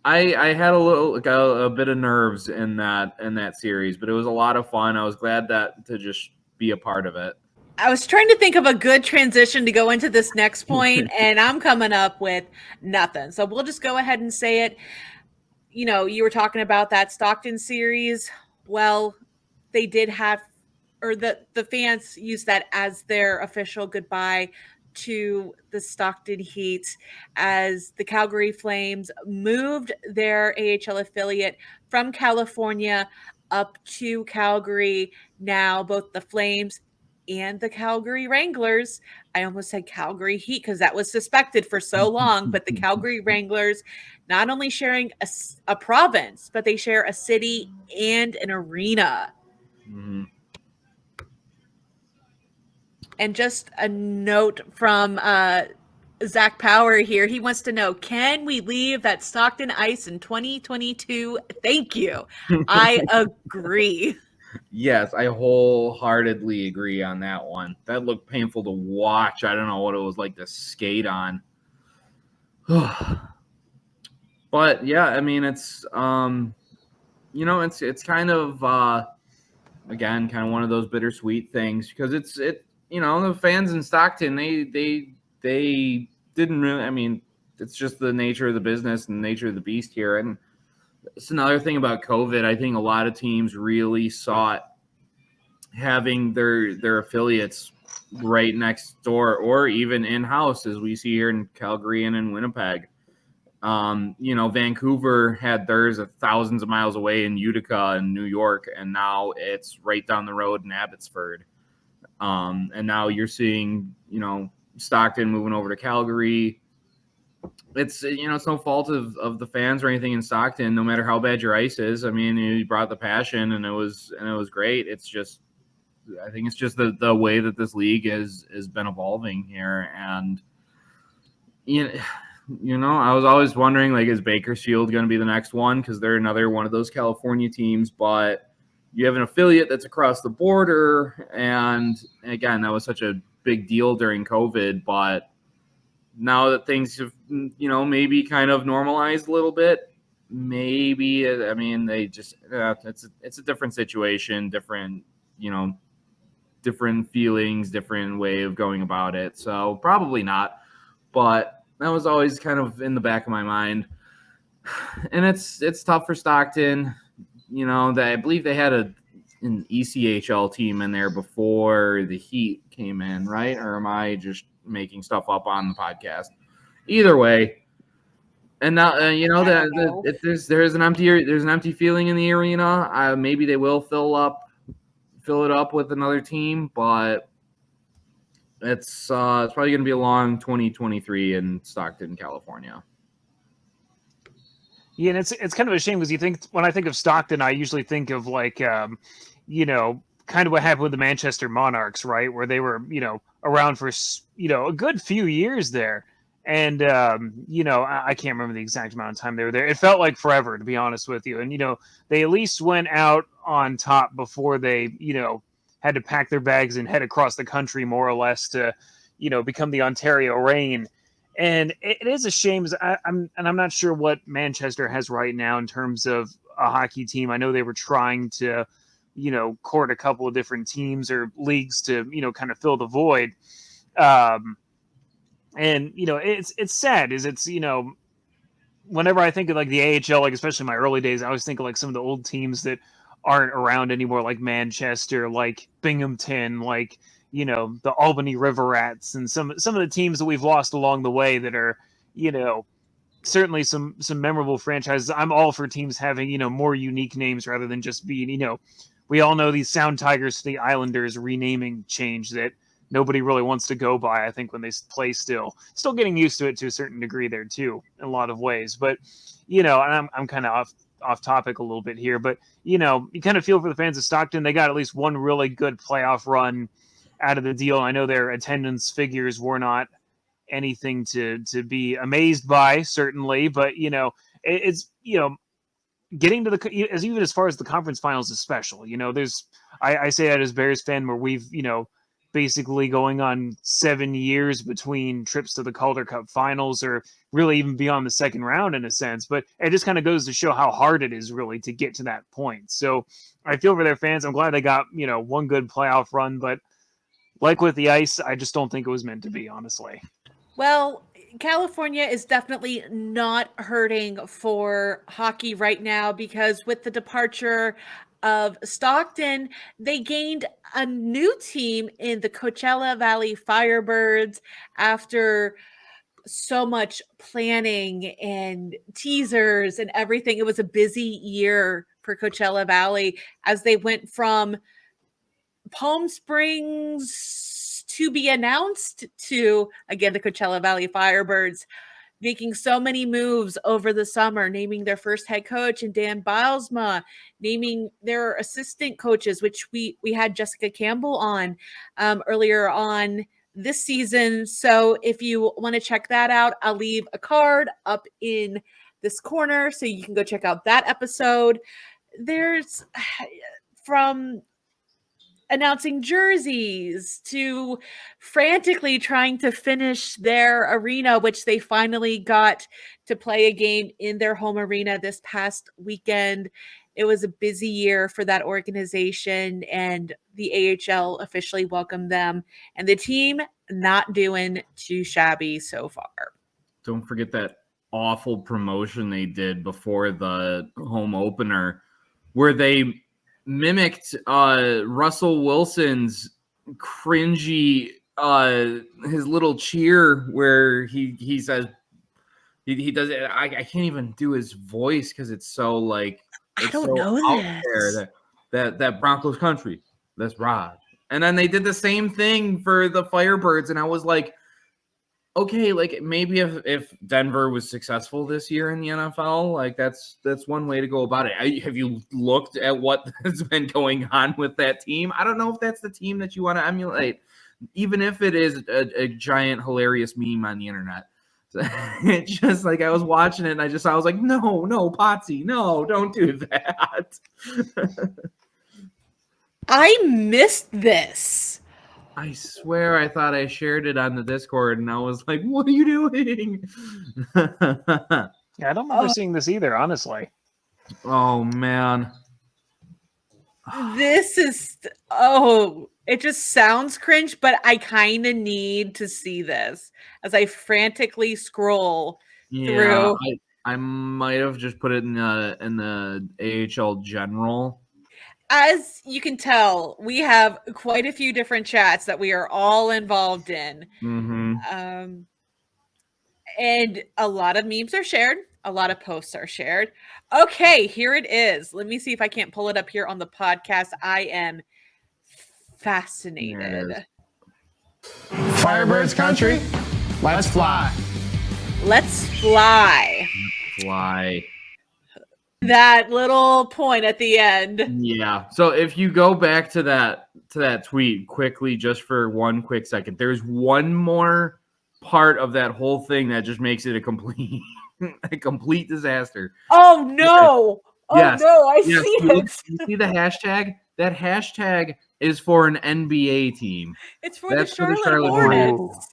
I had a bit of nerves in that series, but it was a lot of fun. I was glad to just be a part of it. I was trying to think of a good transition to go into this next point, and I'm coming up with nothing. So we'll just go ahead and say it. You were talking about that Stockton series. Well, they did have, or the fans used that as their official goodbye to the Stockton Heat, as the Calgary Flames moved their AHL affiliate from California up to Calgary. Now both the Flames and the Calgary Wranglers, I almost said Calgary Heat because that was suspected for so long, but the Calgary Wranglers not only sharing a province, but they share a city and an arena. Mm-hmm. And just a note from Zach Power here. He wants to know, can we leave that Stockton ice in 2022? Thank you. I agree. Yes, I wholeheartedly agree on that one. That looked painful to watch. I don't know what it was like to skate on. But yeah, it's it's kind of again, kind of one of those bittersweet things, because the fans in Stockton, they didn't really, it's just the nature of the business and the nature of the beast here. And it's another thing about COVID. I think a lot of teams really sought having their affiliates right next door, or even in-house, as we see here in Calgary and in Winnipeg. Vancouver had theirs thousands of miles away in Utica and New York, and now it's right down the road in Abbotsford. And now you're seeing, Stockton moving over to Calgary. It's no fault of the fans or anything in Stockton, no matter how bad your ice is. You brought the passion, and it was great. It's just, I think it's just the way that this league has been evolving here. And I was always wondering, is Bakersfield going to be the next one? Because they're another one of those California teams, but you have an affiliate that's across the border. And again, that was such a big deal during COVID, but now that things have, maybe kind of normalized a little bit, maybe, I mean, they just, it's a different situation, different, different feelings, different way of going about it. So probably not, but that was always kind of in the back of my mind. And it's tough for Stockton. I believe they had an ECHL team in there before the Heat came in, right? Or am I just making stuff up on the podcast? Either way, and now if there's an empty feeling in the arena. Maybe they will fill it up with another team, but it's probably going to be a long 2023 in Stockton, California. Yeah, and it's kind of a shame because when I think of Stockton, I usually think of like, kind of what happened with the Manchester Monarchs, right? Where they were, around for, a good few years there. And, I can't remember the exact amount of time they were there. It felt like forever, to be honest with you. And, they at least went out on top before they, had to pack their bags and head across the country more or less to, become the Ontario Reign. And it is a shame. I'm not sure what Manchester has right now in terms of a hockey team. I know they were trying to, court a couple of different teams or leagues to, kind of fill the void. And it's sad. Whenever I think of like the AHL, like especially in my early days, I always think of like some of the old teams that aren't around anymore, like Manchester, like Binghamton, like the Albany River Rats, and some of the teams that we've lost along the way that are, certainly some memorable franchises. I'm all for teams having, more unique names rather than just being, we all know these Sound Tigers to the Islanders renaming change that nobody really wants to go by, I think, when they play still getting used to it to a certain degree there too, in a lot of ways. But, and I'm kind of off topic a little bit here, but, you kind of feel for the fans of Stockton. They got at least one really good playoff run out of the deal. I know their attendance figures were not anything to be amazed by, certainly, but it's getting to even as far as the conference finals is special. There's I say that as Bears fan, where we've basically going on 7 years between trips to the Calder Cup finals, or really even beyond the second round in a sense. But it just kind of goes to show how hard it is really to get to that point. So I feel for their fans. I'm glad they got one good playoff run, but like with the ice, I just don't think it was meant to be, honestly. Well, California is definitely not hurting for hockey right now, because with the departure of Stockton, they gained a new team in the Coachella Valley Firebirds after so much planning and teasers and everything. It was a busy year for Coachella Valley as they went from Palm Springs to be announced to, again, the Coachella Valley Firebirds, making so many moves over the summer, naming their first head coach and Dan Bilesma, naming their assistant coaches, which we had Jessica Campbell on earlier on this season. So if you want to check that out, I'll leave a card up in this corner so you can go check out that episode. There's from announcing jerseys to frantically trying to finish their arena, which they finally got to play a game in their home arena this past weekend. It was a busy year for that organization, and the AHL officially welcomed them, and the team not doing too shabby so far. Don't forget that awful promotion they did before the home opener where they mimicked Russell Wilson's cringy his little cheer where he says he does it. I can't even do his voice because it's so like I don't know this. That Broncos country. That's Rod. And then they did the same thing for the Firebirds, and I was like, okay, like maybe if Denver was successful this year in the NFL, like that's one way to go about it. Have you looked at what has been going on with that team? I don't know if that's the team that you want to emulate, even if it is a giant hilarious meme on the internet. It's just like I was watching it and I was like, no, Potsy, no, don't do that. I missed this. I swear I thought I shared it on the Discord, and I was like, what are you doing? Yeah, I don't remember seeing this either, honestly. Oh, man. This is it just sounds cringe, but I kind of need to see this as I frantically scroll Yeah, through. I might have just put it in the AHL general. As you can tell, we have quite a few different chats that we are all involved in. Mm-hmm. And a lot of memes are shared. A lot of posts are shared. Okay, here it is. Let me see if I can't pull it up here on the podcast. I am fascinated. Firebirds country, let's fly. Let's fly. Fly. That little point at the end. Yeah. So if you go back to that tweet quickly, just for one quick second, there's one more part of that whole thing that just makes it a complete disaster. Oh no! Yes. Oh no! I see You it. see the hashtag? That hashtag is for an NBA team. It's for That's the for the Charlotte Hornets.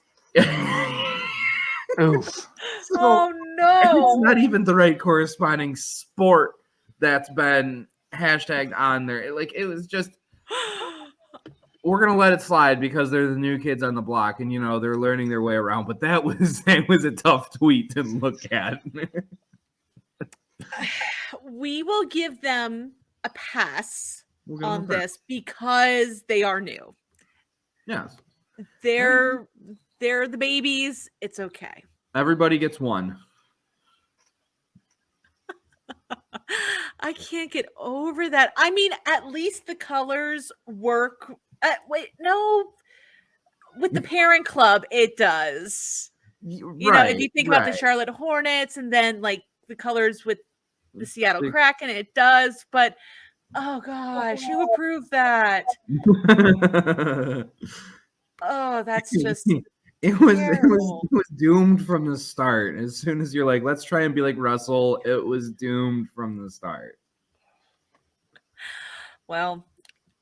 Oof. So, Oh no! it's not even the right corresponding sport that's been hashtagged on there. It was just, we're gonna let it slide because they're the new kids on the block, and they're learning their way around. But that was a tough tweet to look at. We will give them a pass We'll give them on a pass. this because they are new. Yes, They're the babies. It's okay. everybody gets one. I can't get over that. I mean, at least the colors work. Wait, no. With the parent club, it does. You know, if you think about the Charlotte Hornets and then like the colors with the Seattle Kraken, it does. But oh gosh, who approved that? Oh, that's just it was doomed from the start. As soon as you're like, let's try and be like Russell, it was doomed from the start. Well,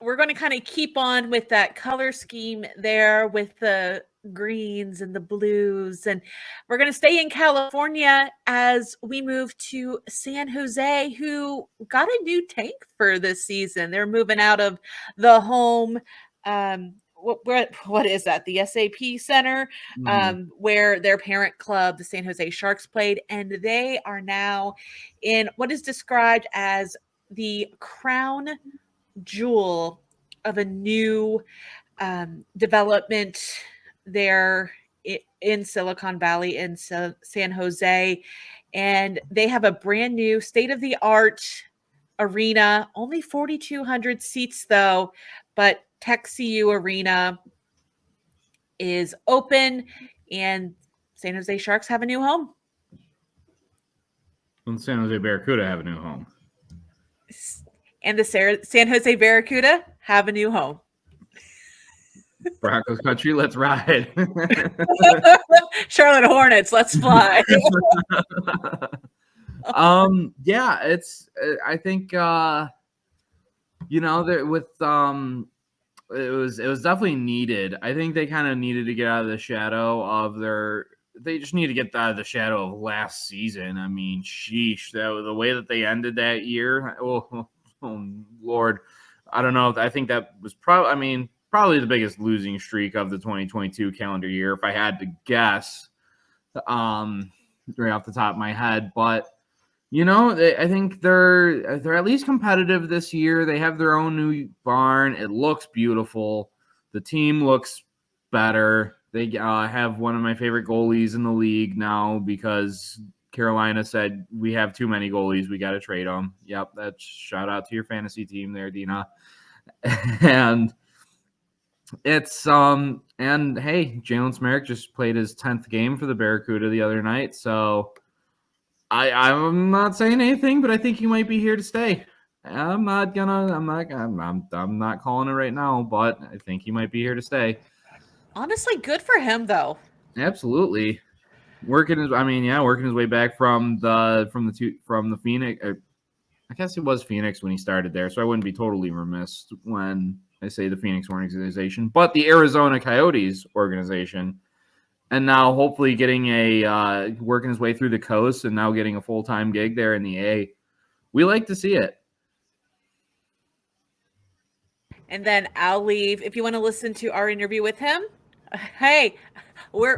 we're going to kind of keep on with that color scheme there with the greens and the blues. And we're going to stay in California as we move to San Jose, who got a new tank for this season. They're moving out of the home. What is that? The SAP Center, where their parent club, the San Jose Sharks, played. And they are now in what is described as the crown jewel of a new development there in Silicon Valley in San Jose. And they have a brand new state-of-the-art arena, only 4,200 seats though, but Tech CU Arena is open and San Jose Sharks have a new home. And San Jose Barracuda have a new home. And the San Jose Barracuda have a new home. Broncos country, let's ride. Charlotte Hornets, let's fly. Yeah, it's. I think there with it was definitely needed. I think they kind of needed to get out of the shadow of their. They just need to get out of the shadow of last season. I mean, sheesh, the way that they ended that year. Oh Lord, I don't know. I think that was probably the biggest losing streak of the 2022 calendar year, if I had to guess, right off the top of my head. But I think they're at least competitive this year. They have their own new barn. It looks beautiful. The team looks better. They have one of my favorite goalies in the league now because Carolina said we have too many goalies. We got to trade them. Yep, that's shout out to your fantasy team there, Deana. And it's and hey, Jalen Smerrick just played his 10th game for the Barracuda the other night. So I'm not saying anything, but I think he might be here to stay. I'm not calling it right now, but I think he might be here to stay. Honestly, good for him though. Absolutely. Working his way back from the Phoenix. I guess it was Phoenix when he started there, so I wouldn't be totally remiss when I say the Phoenix organization, but the Arizona Coyotes organization. And now hopefully getting working his way through the coast and now getting a full-time gig there in the A. We like to see it. And then I'll leave. If you want to listen to our interview with him, hey, we're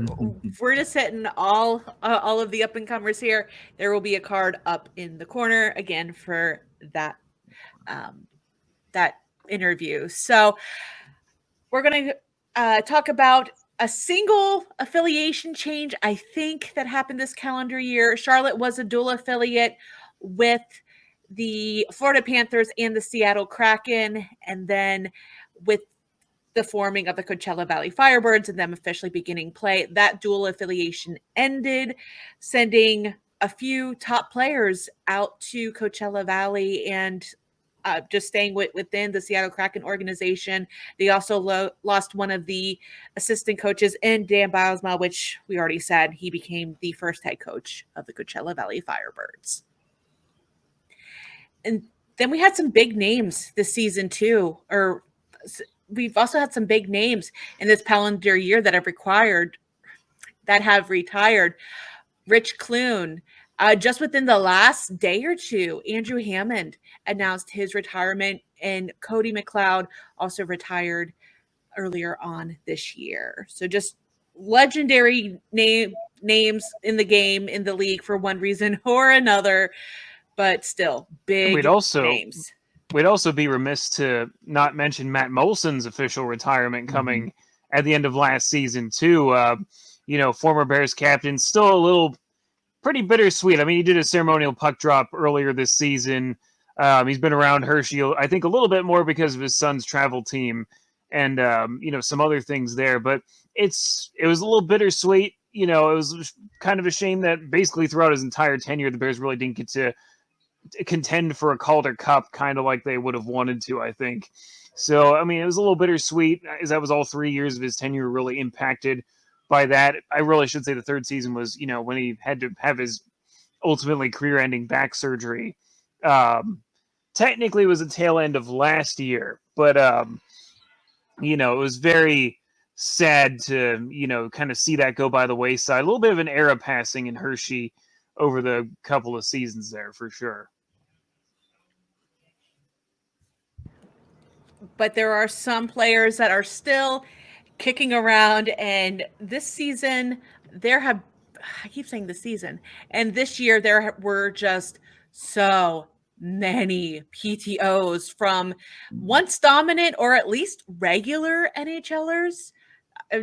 just hitting all of the up-and-comers here. There will be a card up in the corner again for that that interview. So we're going to talk about a single affiliation change, I think, that happened this calendar year. Charlotte was a dual affiliate with the Florida Panthers and the Seattle Kraken, and then with the forming of the Coachella Valley Firebirds and them officially beginning play, that dual affiliation ended, sending a few top players out to Coachella Valley and just staying within the Seattle Kraken organization. They also lost one of the assistant coaches in Dan Bilesma, which we already said he became the first head coach of the Coachella Valley Firebirds. And then we had some big names this season too, or we've also had some big names in this calendar year that have retired. Rich Clune, just within the last day or two, Andrew Hammond announced his retirement, and Cody McLeod also retired earlier on this year. So just legendary names in the game, in the league for one reason or another, but still big names. We'd also be remiss to not mention Matt Molson's official retirement coming at the end of last season too. Former Bears captain, still a little pretty bittersweet. I mean, he did a ceremonial puck drop earlier this season. He's been around Hershey, I think, a little bit more because of his son's travel team and, some other things there. But it was a little bittersweet. It was kind of a shame that basically throughout his entire tenure, the Bears really didn't get to contend for a Calder Cup, kind of like they would have wanted to, I think. So, I mean, it was a little bittersweet, as that was all 3 years of his tenure really impacted by that. I really should say the third season was, when he had to have his ultimately career-ending back surgery. Technically, it was the tail end of last year, but, it was very sad to, kind of see that go by the wayside. A little bit of an era passing in Hershey over the couple of seasons there, for sure. But there are some players that are still kicking around, and this season I keep saying this season, and this year there were just so many PTOs from once dominant or at least regular NHLers,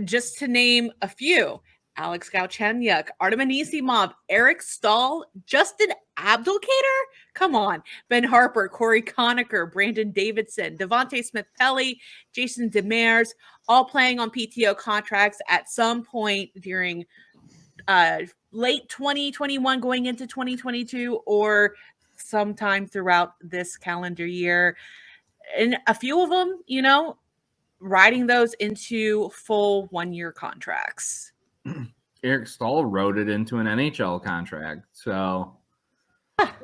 just to name a few. Alex Galchenyuk, Artem Anisimov, Eric Stahl, Justin Abdelkader, come on, Ben Harper, Corey Conacher, Brandon Davidson, Devontae Smith-Pelly, Jason Demers, all playing on PTO contracts at some point during late 2021 going into 2022 or sometime throughout this calendar year. And a few of them, riding those into full 1-year contracts. Eric Stahl wrote it into an NHL contract. So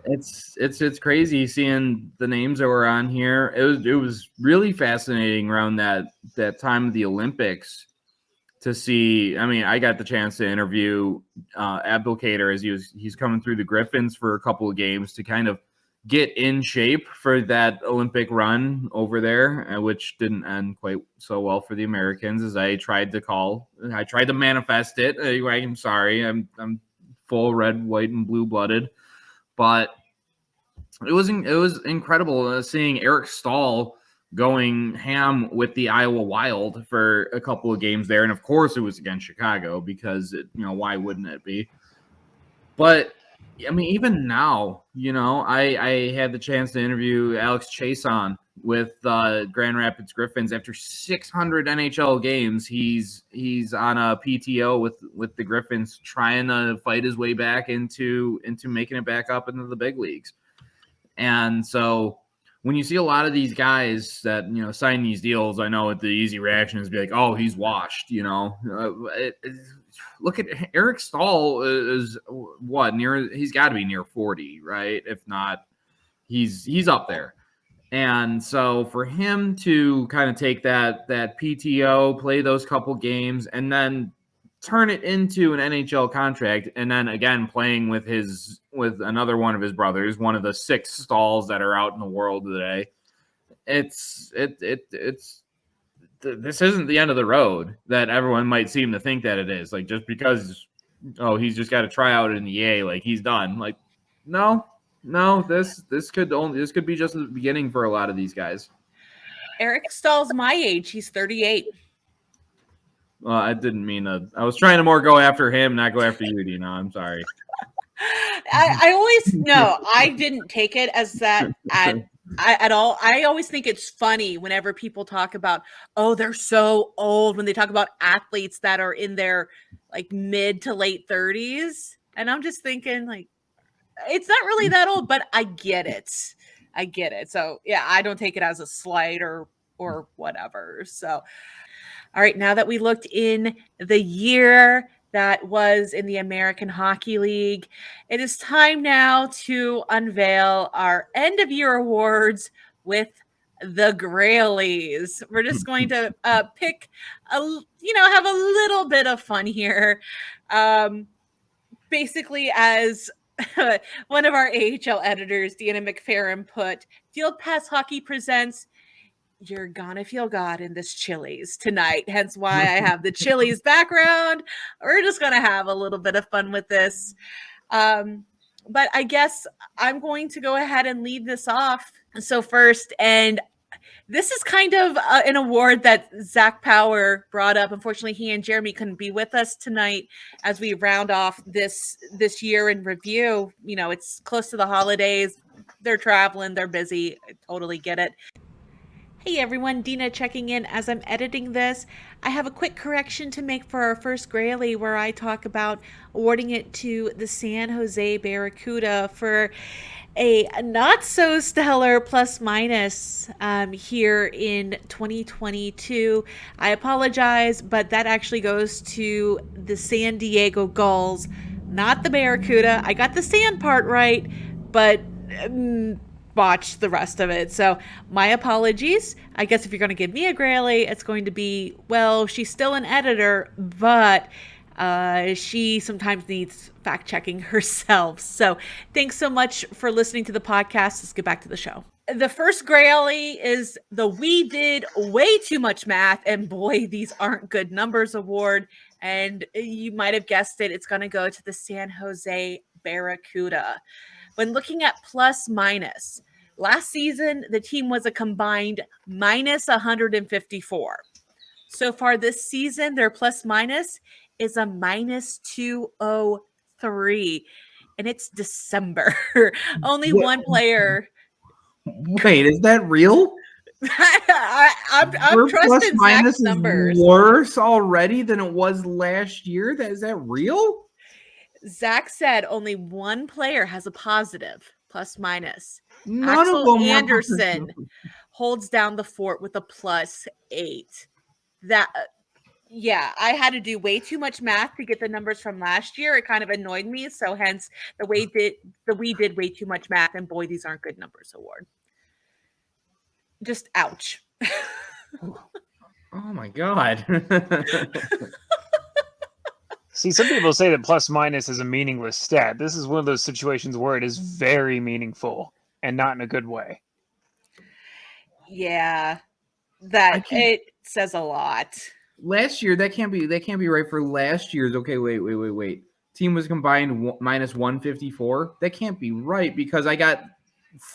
it's crazy seeing the names that were on here. It was really fascinating around that time of the Olympics to see. I mean, I got the chance to interview Abdelkader as he's coming through the Griffins for a couple of games to kind of get in shape for that Olympic run over there, which didn't end quite so well for the Americans as I tried to manifest it. I'm sorry. I'm full red, white, and blue-blooded, but it was incredible seeing Eric Stahl going ham with the Iowa Wild for a couple of games there. And of course it was against Chicago because why wouldn't it be? But I mean, even now, I had the chance to interview Alex Chason with Grand Rapids Griffins. After 600 NHL games, he's on a PTO with the Griffins, trying to fight his way back into making it back up into the big leagues. And so when you see a lot of these guys that sign these deals, I know the easy reaction is to be like, "Oh, he's washed," Look at Eric Stahl is he's got to be near 40, right? If not, he's up there. And so for him to kind of take that PTO, play those couple games, and then turn it into an NHL contract, and then again playing with another one of his brothers, one of the 6 stalls that are out in the world today. This isn't the end of the road that everyone might seem to think that it is. Like, just because he's just got to try out in the EA, like he's done. Like, no, this could be just the beginning for a lot of these guys. Eric Stahl's my age. He's 38. Well, I didn't mean to. I was trying to more go after him, not go after you, Deana. I'm sorry. I always I didn't take it as that at all. I always think it's funny whenever people talk about, they're so old, when they talk about athletes that are in their like mid to late 30s. And I'm just thinking, like, it's not really that old, but I get it. So yeah, I don't take it as a slight or whatever. So all right, now that we looked in the year that was in the American Hockey League, it is time now to unveil our end of year awards with the GrAHLies. We're just going to pick have a little bit of fun here. Basically, as one of our AHL editors, Deana McFerrin, put, Field Pass Hockey presents You're Gonna Feel God in this Chili's tonight. Hence why I have the Chili's background. We're just going to have a little bit of fun with this. But I guess I'm going to go ahead and lead this off. So first, and this is kind of an award that Zach Power brought up. Unfortunately, he and Jeremy couldn't be with us tonight as we round off this year in review. You know, it's close to the holidays. They're traveling. They're busy. I totally get it. Hey everyone, Deana checking in as I'm editing this. I have a quick correction to make for our first GrAHLie, where I talk about awarding it to the San Jose Barracuda for a not so stellar plus minus here in 2022. I apologize, but that actually goes to the San Diego Gulls, not the Barracuda. I got the San part right, but botched the rest of it. So my apologies. I guess if you're going to give me a GrAHLie, it's going to be, well, she's still an editor, but she sometimes needs fact checking herself. So thanks so much for listening to the podcast. Let's get back to the show. The first GrAHLie is the We Did Way Too Much Math, and boy, these aren't good numbers award. And you might have guessed it. It's going to go to the San Jose Barracuda. When looking at plus minus, last season, the team was a combined minus 154. So far this season, their plus minus is a minus 203. And it's December. Only one player. Wait, is that real? I'm trusting Zach's numbers. Worse already than it was last year? Is that real? Zach said only one player has a positive plus minus. None Axel of them Anderson holds down the fort with a plus 8. I had to do way too much math to get the numbers from last year. It kind of annoyed me. So hence we did way too much math, and boy, these aren't good numbers award. Just ouch. Oh my God. See, some people say that plus minus is a meaningless stat. This is one of those situations where it is very meaningful and not in a good way. Yeah, it says a lot. Last year, that can't be right for last year's. Okay, wait. Team was combined minus 154. That can't be right because I got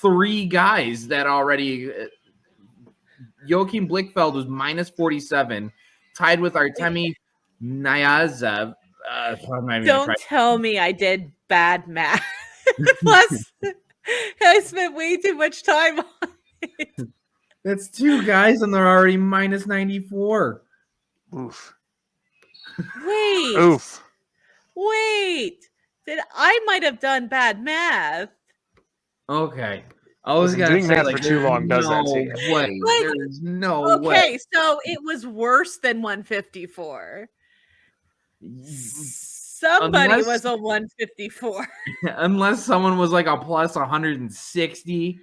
3 guys that already. Joachim Blichfeld was minus 47, tied with Artemi Nyazev. Don't tell me I did bad math. Plus, I spent way too much time on it. That's 2 guys, and they're already minus 94. Oof. Wait. Oof. Wait. I might have done bad math. Okay. I was doing that for too long does that to you. Way. There's no way. Okay, so it was worse than 154. Somebody was a 154. Unless someone was like a plus 160.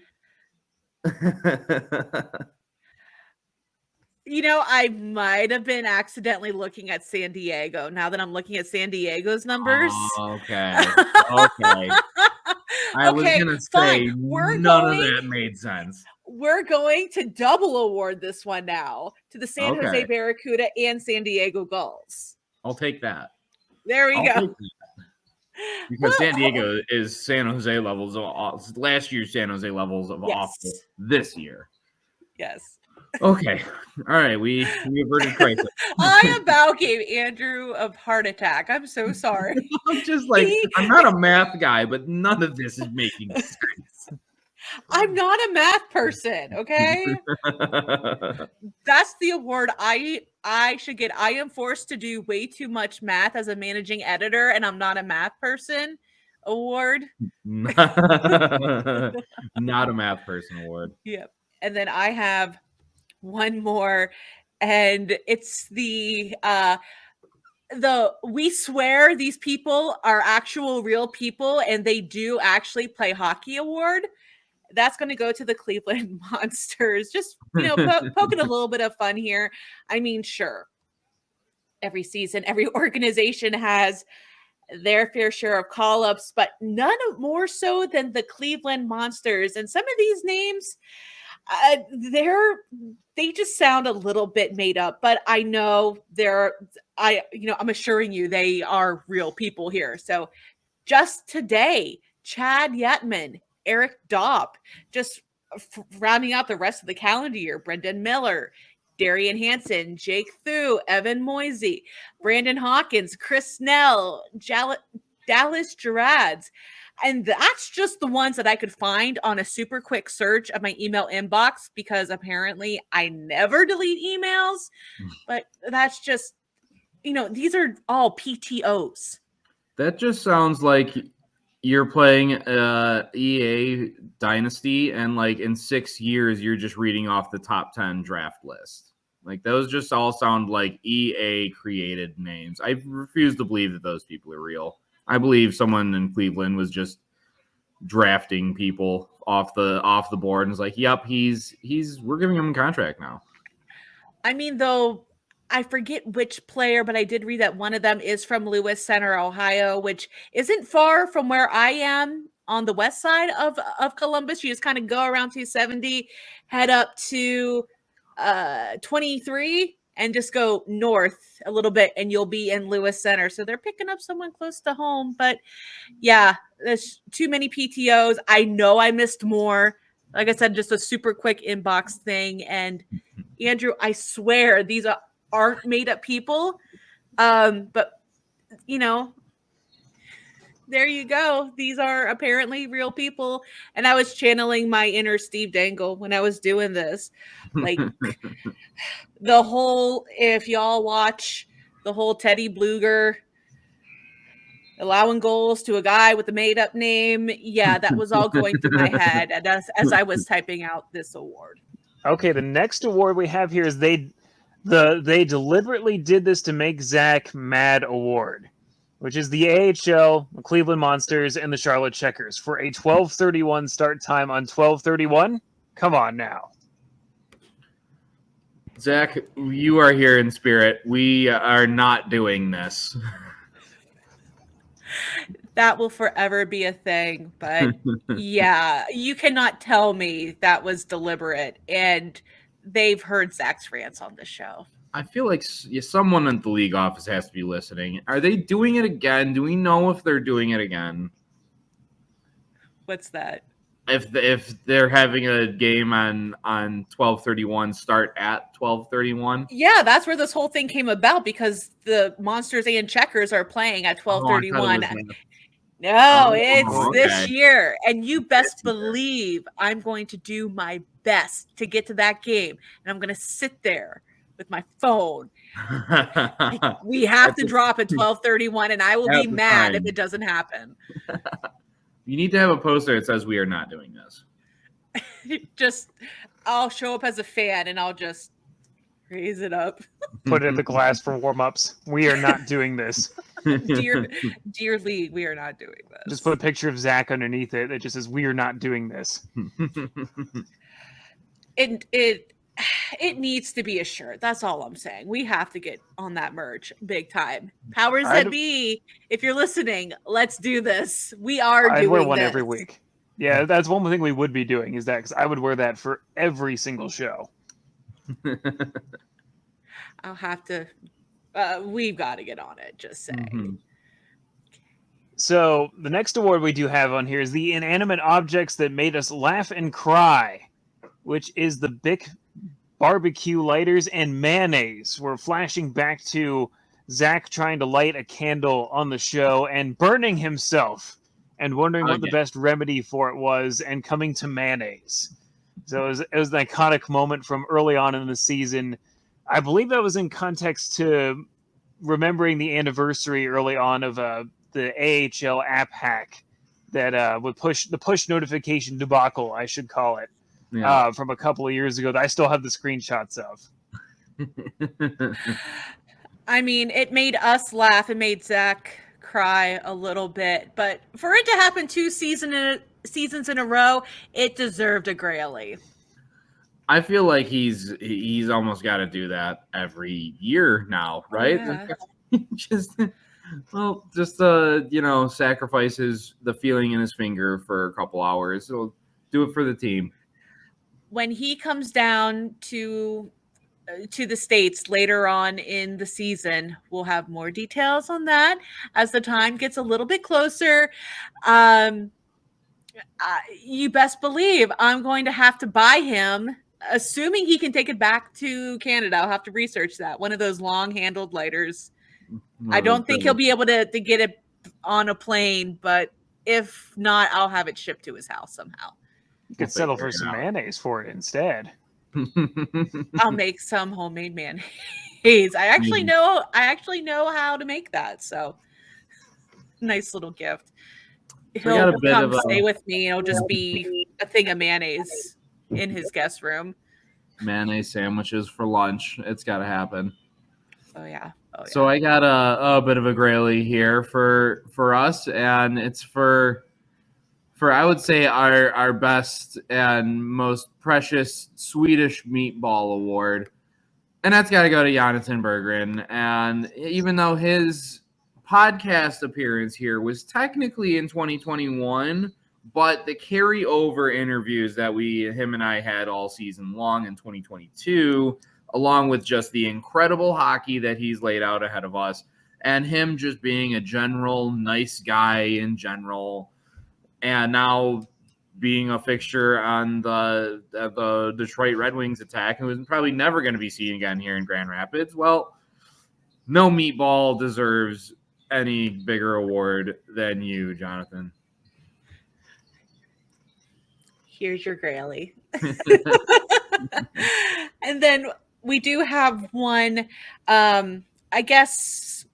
I might have been accidentally looking at San Diego now that I'm looking at San Diego's numbers. Okay. I was Okay, gonna fine. say none of that made sense. We're going to double award this one now to the San Jose Barracuda and San Diego Gulls. I'll take that. There we go. Because San Diego is San Jose levels of last year's San Jose levels of awful this year. Yes. Okay. All right. We averted crisis. I about gave Andrew a heart attack. I'm so sorry. I'm just like, I'm not a math guy, but none of this is making sense. I'm not a math person, okay? That's the award I should get. I am forced to do way too much math as a managing editor, and I'm not a math person award. Not a math person award. Yep. And then I have one more, and it's the we swear these people are actual real people and they do actually play hockey award. That's going to go to the Cleveland Monsters. Just, poking a little bit of fun here. I mean, sure, every season, every organization has their fair share of call-ups, but none more so than the Cleveland Monsters. And some of these names, they just sound a little bit made up, but I know I'm assuring you they are real people here. So just today, Chad Yetman, Eric Daub, just rounding out the rest of the calendar year, Brendan Miller, Darian Hansen, Jake Thu, Evan Moisey, Brandon Hawkins, Chris Snell, Dallas Gerads. And that's just the ones that I could find on a super quick search of my email inbox, because apparently I never delete emails. But that's just, these are all PTOs. That just sounds like you're playing EA Dynasty, and like in 6 years, you're just reading off the top 10 draft list. Like those just all sound like EA created names. I refuse to believe that those people are real. I believe someone in Cleveland was just drafting people off the board and was like, "Yep, we're giving him a contract now." I mean, though, I forget which player, but I did read that one of them is from Lewis Center, Ohio, which isn't far from where I am on the west side of Columbus. You just kind of go around 270, head up to 23, and just go north a little bit, and you'll be in Lewis Center. So they're picking up someone close to home. But yeah, there's too many PTOs. I know I missed more. Like I said, just a super quick inbox thing. And Andrew, I swear these aren't made up people. But there you go. These are apparently real people. And I was channeling my inner Steve Dangle when I was doing this. Like the whole, if y'all watch the whole Teddy Bluger allowing goals to a guy with a made up name. Yeah, that was all going through my head as I was typing out this award. Okay, the next award we have here is they deliberately did this to make Zach mad award, which is the AHL, the Cleveland Monsters, and the Charlotte Checkers for a 12:31 start time on 12:31. Come on now. Zach, you are here in spirit. We are not doing this. That will forever be a thing. But yeah, you cannot tell me that was deliberate. And they've heard Zach's rants on the show. I feel like someone at the league office has to be listening. Are they doing it again? Do we know if they're doing it again? What's that? If they're having a game on 12:31, start at 12:31. Yeah, that's where this whole thing came about, because the Monsters and Checkers are playing at 12:31. No, it's this year, and you best believe I'm going to do my best to get to that game, and I'm going to sit there with my phone. We have to drop at 12:31, and I will be mad if it doesn't happen. You need to have a poster that says we are not doing this. I'll show up as a fan and I'll just raise it up. Put it in the glass for warm-ups. We are not doing this. Dear league, we are not doing this. Just put a picture of Zach underneath it that just says, "We are not doing this." It needs to be a shirt. That's all I'm saying. We have to get on that merch big time. Powers that be, if you're listening, let's do this. We are I'd doing wear one this every week. Yeah, that's one thing we would be doing is that because I would wear that for every single show. I'll have to. We've got to get on it. Just saying. Mm-hmm. So the next award we do have on here is the inanimate objects that made us laugh and cry, which is the Bic barbecue lighters and mayonnaise. We're flashing back to Zach trying to light a candle on the show and burning himself and wondering what the best remedy for it was and coming to mayonnaise. So it was an iconic moment from early on in the season. I believe that was in context to remembering the anniversary early on of the AHL app hack that would push the push notification debacle, I should call it, from a couple of years ago that I still have the screenshots of. I mean, it made us laugh. It made Zach cry a little bit, but for it to happen 2 seasons in a row, it deserved a GrAHLie. I feel like he's almost got to do that every year now, right? Yeah. just sacrifices the feeling in his finger for a couple hours. So do it for the team. When he comes down to the States later on in the season, we'll have more details on that as the time gets a little bit closer. You best believe I'm going to have to buy him, assuming he can take it back to Canada. I'll have to research that. One of those long-handled lighters. I don't think he'll be able to get it on a plane, but if not, I'll have it shipped to his house somehow. You could settle for some mayonnaise for it instead. I'll make some homemade mayonnaise. I actually know how to make that. So nice little gift. He'll come stay with me. It'll just be a thing of mayonnaise in his guest room. Mayonnaise sandwiches for lunch. It's got to happen. Oh yeah. So I got a bit of a GrAHLie here for us, and it's for I would say our best and most precious Swedish Meatball award, and that's got to go to Jonathan Berggren. And even though his podcast appearance here was technically in 2021, but the carryover interviews that him and I had all season long in 2022, along with just the incredible hockey that he's laid out ahead of us, and him just being a general nice guy in general, and now being a fixture on the Detroit Red Wings attack, who is probably never going to be seen again here in Grand Rapids. Well, no Meatball deserves any bigger award than you, Jonathan. Here's your GrAHLie. And then we do have one. I guess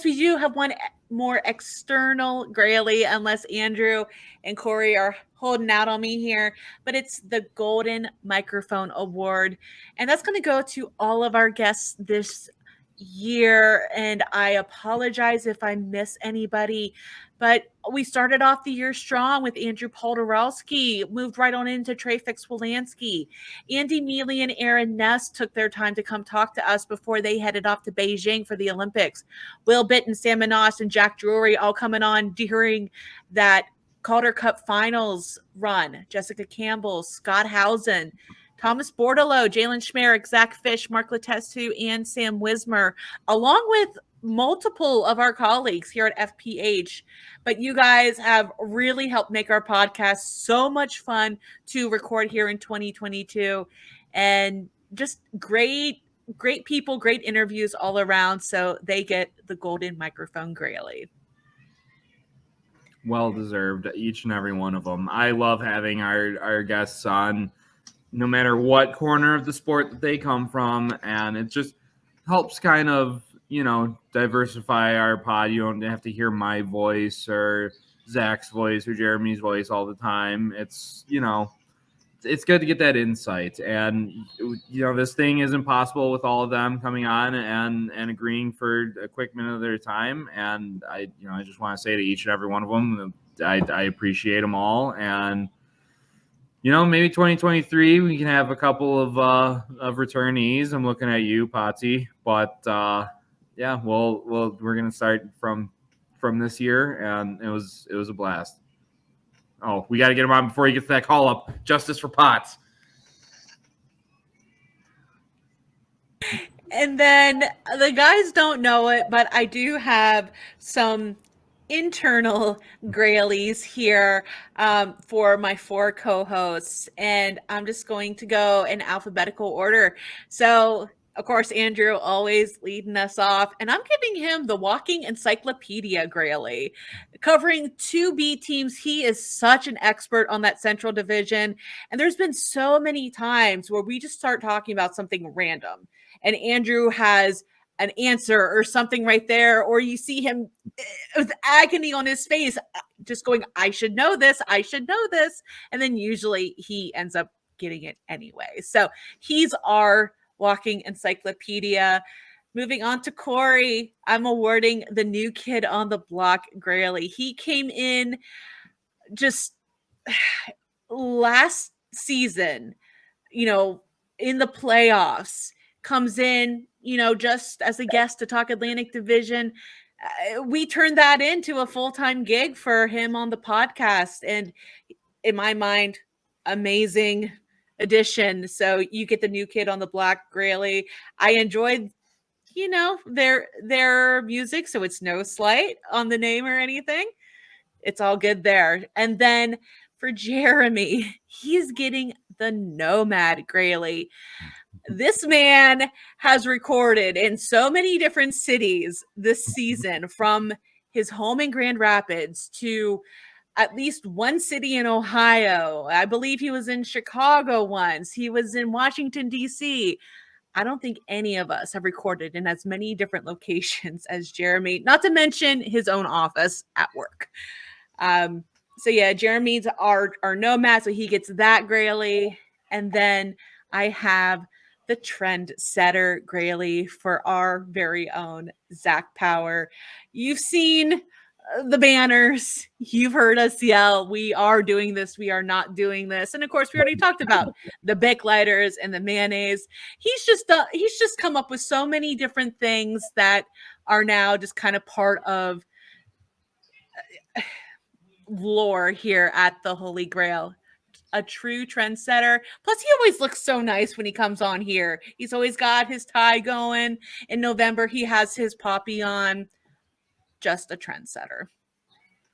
we do have one more external GrAHLie, unless Andrew and Corey are holding out on me here. But it's the Golden Microphone Award, and that's going to go to all of our guests this year. And I apologize if I miss anybody, but we started off the year strong with Andrew Poldarowski, moved right on into Trey Fix-Wolanski. Andy Mealy and Aaron Ness took their time to come talk to us before they headed off to Beijing for the Olympics. Will Bitton, Sam Manasse, and Jack Drury all coming on during that Calder Cup Finals run. Jessica Campbell, Scott Housen, Thomas Bordeleau, Jalen Schmerich, Zach Fish, Mark Letestu, and Sam Wismer, along with multiple of our colleagues here at FPH. But you guys have really helped make our podcast so much fun to record here in 2022. And just great people, great interviews all around. So they get the Golden Microphone GrAHLie. Well deserved, each and every one of them. I love having our guests on, no matter what corner of the sport that they come from. And it just helps kind of, diversify our pod. You don't have to hear my voice or Zach's voice or Jeremy's voice all the time. It's, it's good to get that insight. And, this thing isn't possible with all of them coming on and agreeing for a quick minute of their time. And I just want to say to each and every one of them, I appreciate them all. And maybe 2023 we can have a couple of returnees. I'm looking at you, Patsy. But yeah, we're gonna start from this year, and it was a blast. Oh, we got to get him on before he gets that call up. Justice for Potts. And then the guys don't know it, but I do have some internal GrAHLies here for my 4 co-hosts, and I'm just going to go in alphabetical order. So, of course, Andrew always leading us off, and I'm giving him the walking encyclopedia GrAHLie, covering 2 B teams. He is such an expert on that Central Division, and there's been so many times where we just start talking about something random, and Andrew has an answer or something right there, or you see him with agony on his face, just going, I should know this. And then usually he ends up getting it anyway. So he's our walking encyclopedia. Moving on to Corey, I'm awarding the new kid on the block GrAHLie. He came in just last season, in the playoffs, comes in, just as a guest to talk Atlantic Division. We turned that into a full-time gig for him on the podcast. And in my mind, amazing addition. So you get the new kid on the block, GrAHLie. I enjoyed, their music. So it's no slight on the name or anything. It's all good there. And then for Jeremy, he's getting the Nomad GrAHLie. This man has recorded in so many different cities this season, from his home in Grand Rapids to at least one city in Ohio. I believe he was in Chicago once. He was in Washington, D.C. I don't think any of us have recorded in as many different locations as Jeremy, not to mention his own office at work. So yeah, Jeremy's our nomad, so he gets that GrAHLie. And then I have the Trendsetter GrAHLie for our very own Zach Power. You've seen the banners. You've heard us yell, we are doing this, we are not doing this. And of course, we already talked about the Bic lighters and the mayonnaise. He's just come up with so many different things that are now just kind of part of lore here at the Holy GrAHL. A true trendsetter. Plus, he always looks so nice when he comes on here. He's always got his tie going. In November, he has his poppy on. Just a trendsetter.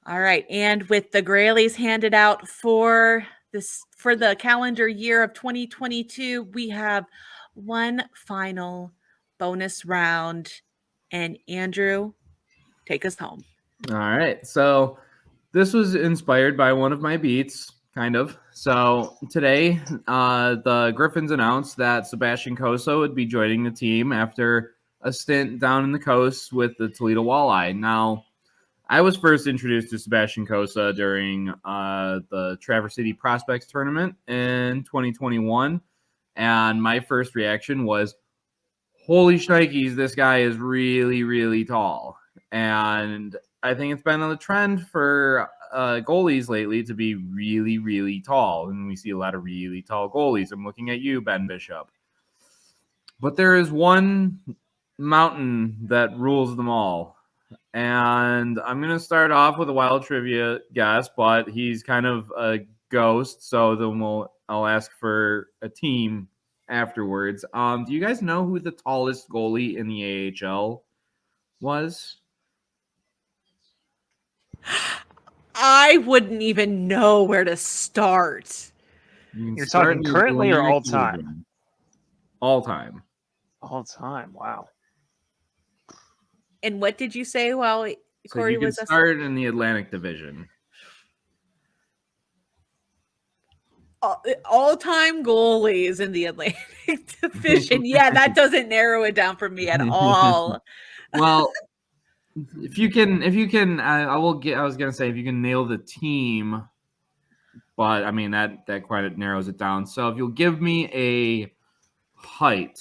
All right, and with the GrAHLies handed out for the calendar year of 2022, we have one final bonus round. And Andrew, take us home. All right, so this was inspired by one of my beats. Kind of. So today, the Griffins announced that Sebastian Cosa would be joining the team after a stint down in the coast with the Toledo Walleye. Now, I was first introduced to Sebastian Cosa during the Traverse City Prospects Tournament in 2021, and my first reaction was, holy shnikes, this guy is really, really tall. And I think it's been on the trend for goalies lately to be really, really tall. And we see a lot of really tall goalies. I'm looking at you, Ben Bishop. But there is one mountain that rules them all. And I'm going to start off with a wild trivia guess, but he's kind of a ghost. So then I'll ask for a team afterwards. Do you guys know who the tallest goalie in the AHL was? I wouldn't even know where to start. You're talking currently or all time? All time. All time. Wow. And what did you say while Corey you can was start in the Atlantic Division? All-time goalies in the Atlantic Division. Yeah, that doesn't narrow it down for me at all. Well, if you can, I was gonna say if you can nail the team, but I mean that quite narrows it down. So if you'll give me a height,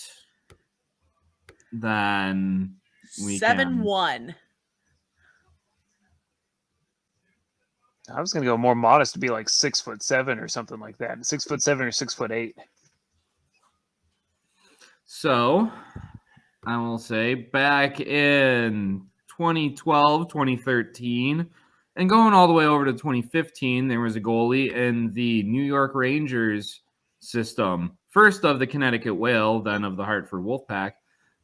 then we 7'1". I was gonna go more modest to be like 6'7" or something like that. 6'7" or 6'8". So I will say back in 2012, 2013, and going all the way over to 2015, there was a goalie in the New York Rangers system, first of the Connecticut Whale, then of the Hartford Wolfpack,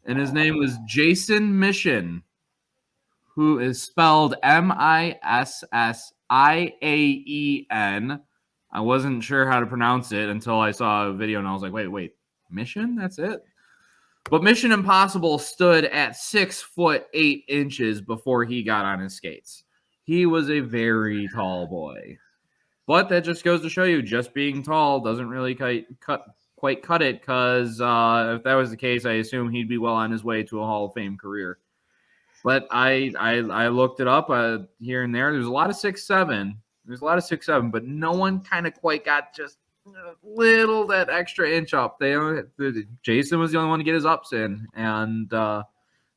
and his name was Jason Mission, who is spelled Missiaen. I wasn't sure how to pronounce it until I saw a video, and I was like, wait, Mission? That's it? But Mission Impossible stood at 6'8" before he got on his skates. He was a very tall boy. But that just goes to show you, just being tall doesn't really quite cut it, because if that was the case, I assume he'd be well on his way to a Hall of Fame career. But I looked it up here and there. There's a lot of 6'7". There's a lot of 6'7", but no one kind of quite got just little that extra inch up. Jason was the only one to get his ups in, and so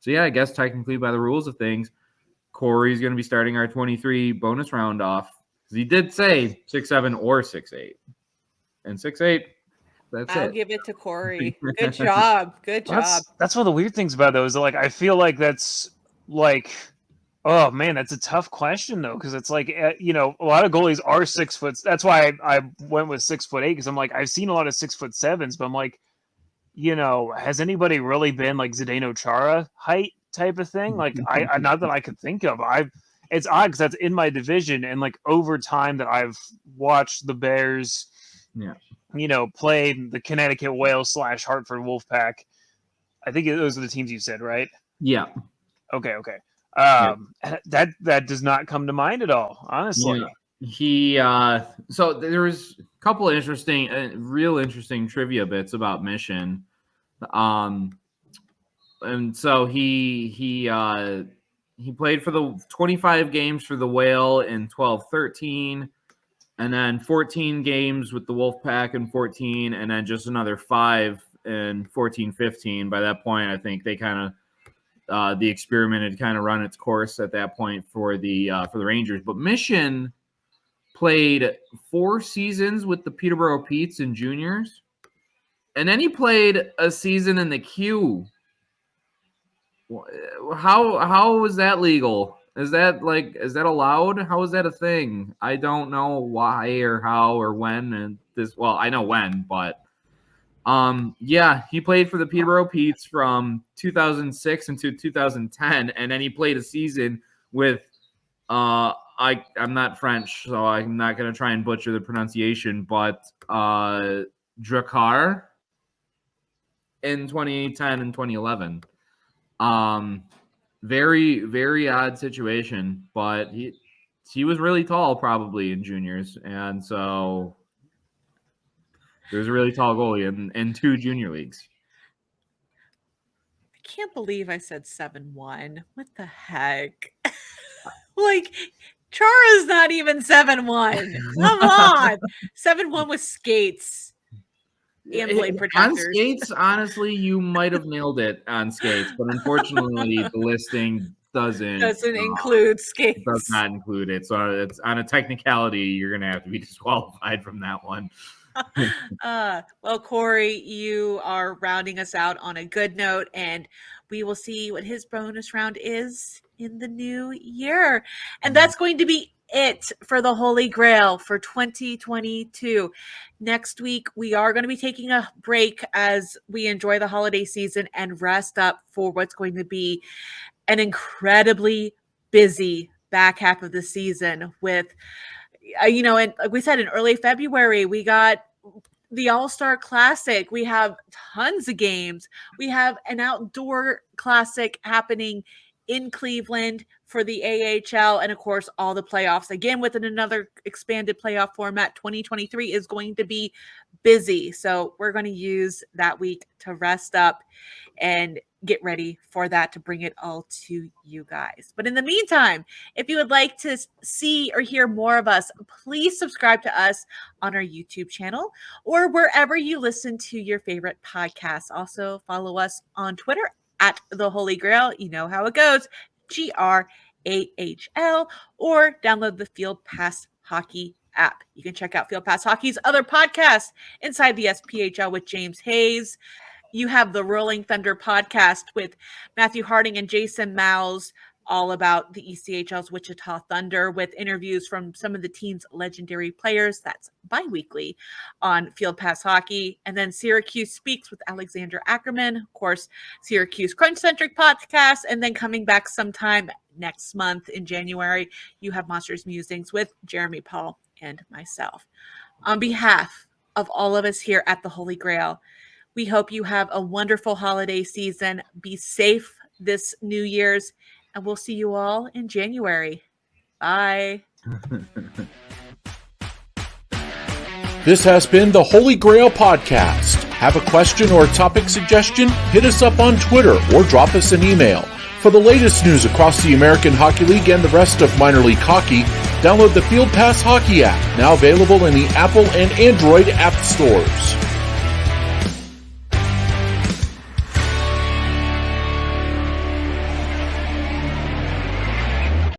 yeah, I guess technically by the rules of things, Corey's going to be starting our 23 bonus round off. He did say 6'7" or 6'8", and 6'8". I'll give it to Corey. Good job. Good job. That's one of the weird things about those. Like, I feel like that's like, oh man, that's a tough question though, because it's like, a lot of goalies are 6 foot. That's why I went with 6'8", because I'm like, I've seen a lot of 6'7", but I'm like, has anybody really been like Zdeno Chara height type of thing? Like, I not that I could think of. It's odd because that's in my division, and like over time that I've watched the Bears, play the Connecticut Whale / Hartford Wolfpack. I think those are the teams you said, right? Yeah. Okay. That does not come to mind at all, honestly. Yeah. So there was a couple of real interesting trivia bits about Mission. And so he played for the 25 games for the Whale in 12-13, and then 14 games with the Wolfpack in 14, and then just another 5 in 14-15. By that point, I think they kind of the experiment had kind of run its course at that point for the Rangers. But Mission played 4 seasons with the Peterborough Petes in juniors, and then he played a season in the Q. How is that legal? Is that allowed? How is that a thing? I don't know why or how or when. And I know when, but he played for the Peterborough Petes from 2006 into 2010, and then he played a season with I'm not French, so I'm not going to try and butcher the pronunciation, but GrAHL in 2010 and 2011. Very, very odd situation, but he was really tall probably in juniors, and so there's a really tall goalie in 2 junior leagues. I can't believe I said 7'1". What the heck? Like, Chara's not even 7'1". Come on. 7'1" with skates and blade protectors. On skates, honestly, you might have nailed it on skates, but unfortunately, the listing doesn't include skates. It does not include it. So it's on a technicality, you're going to have to be disqualified from that one. Well, Corey, you are rounding us out on a good note, and we will see what his bonus round is in the new year. And that's going to be it for the Holy GrAHL for 2022. Next week, we are going to be taking a break as we enjoy the holiday season and rest up for what's going to be an incredibly busy back half of the season with, and like we said, in early February, we got the All-Star Classic. We have tons of games. We have an outdoor classic happening in Cleveland for the AHL, and of course all the playoffs again within another expanded playoff format. 2023 is going to be busy, so we're going to use that week to rest up and get ready for that, to bring it all to you guys. But in the meantime, if you would like to see or hear more of us, please subscribe to us on our YouTube channel or wherever you listen to your favorite podcasts. Also follow us on Twitter at the Holy GrAHL. You know how it goes, GrAHL, or download the Field Pass Hockey app. You can check out Field Pass Hockey's other podcasts, Inside the SPHL with James Hayes. You have the Rolling Thunder podcast with Matthew Harding and Jason Mouse, all about the ECHL's Wichita Thunder, with interviews from some of the team's legendary players. That's bi-weekly on Field Pass Hockey. And then Syracuse Speaks with Alexander Ackerman, of course, Syracuse Crunch-centric podcast. And then coming back sometime next month in January, you have Monsters Musings with Jeremy Paul and myself. On behalf of all of us here at the Holy GrAHL, we hope you have a wonderful holiday season. Be safe this New Year's, and we'll see you all in January. Bye. This has been the Holy GrAHL Podcast. Have a question or a topic suggestion? Hit us up on Twitter or drop us an email. For the latest news across the American Hockey League and the rest of minor league hockey, download the Field Pass Hockey app, now available in the Apple and Android app stores.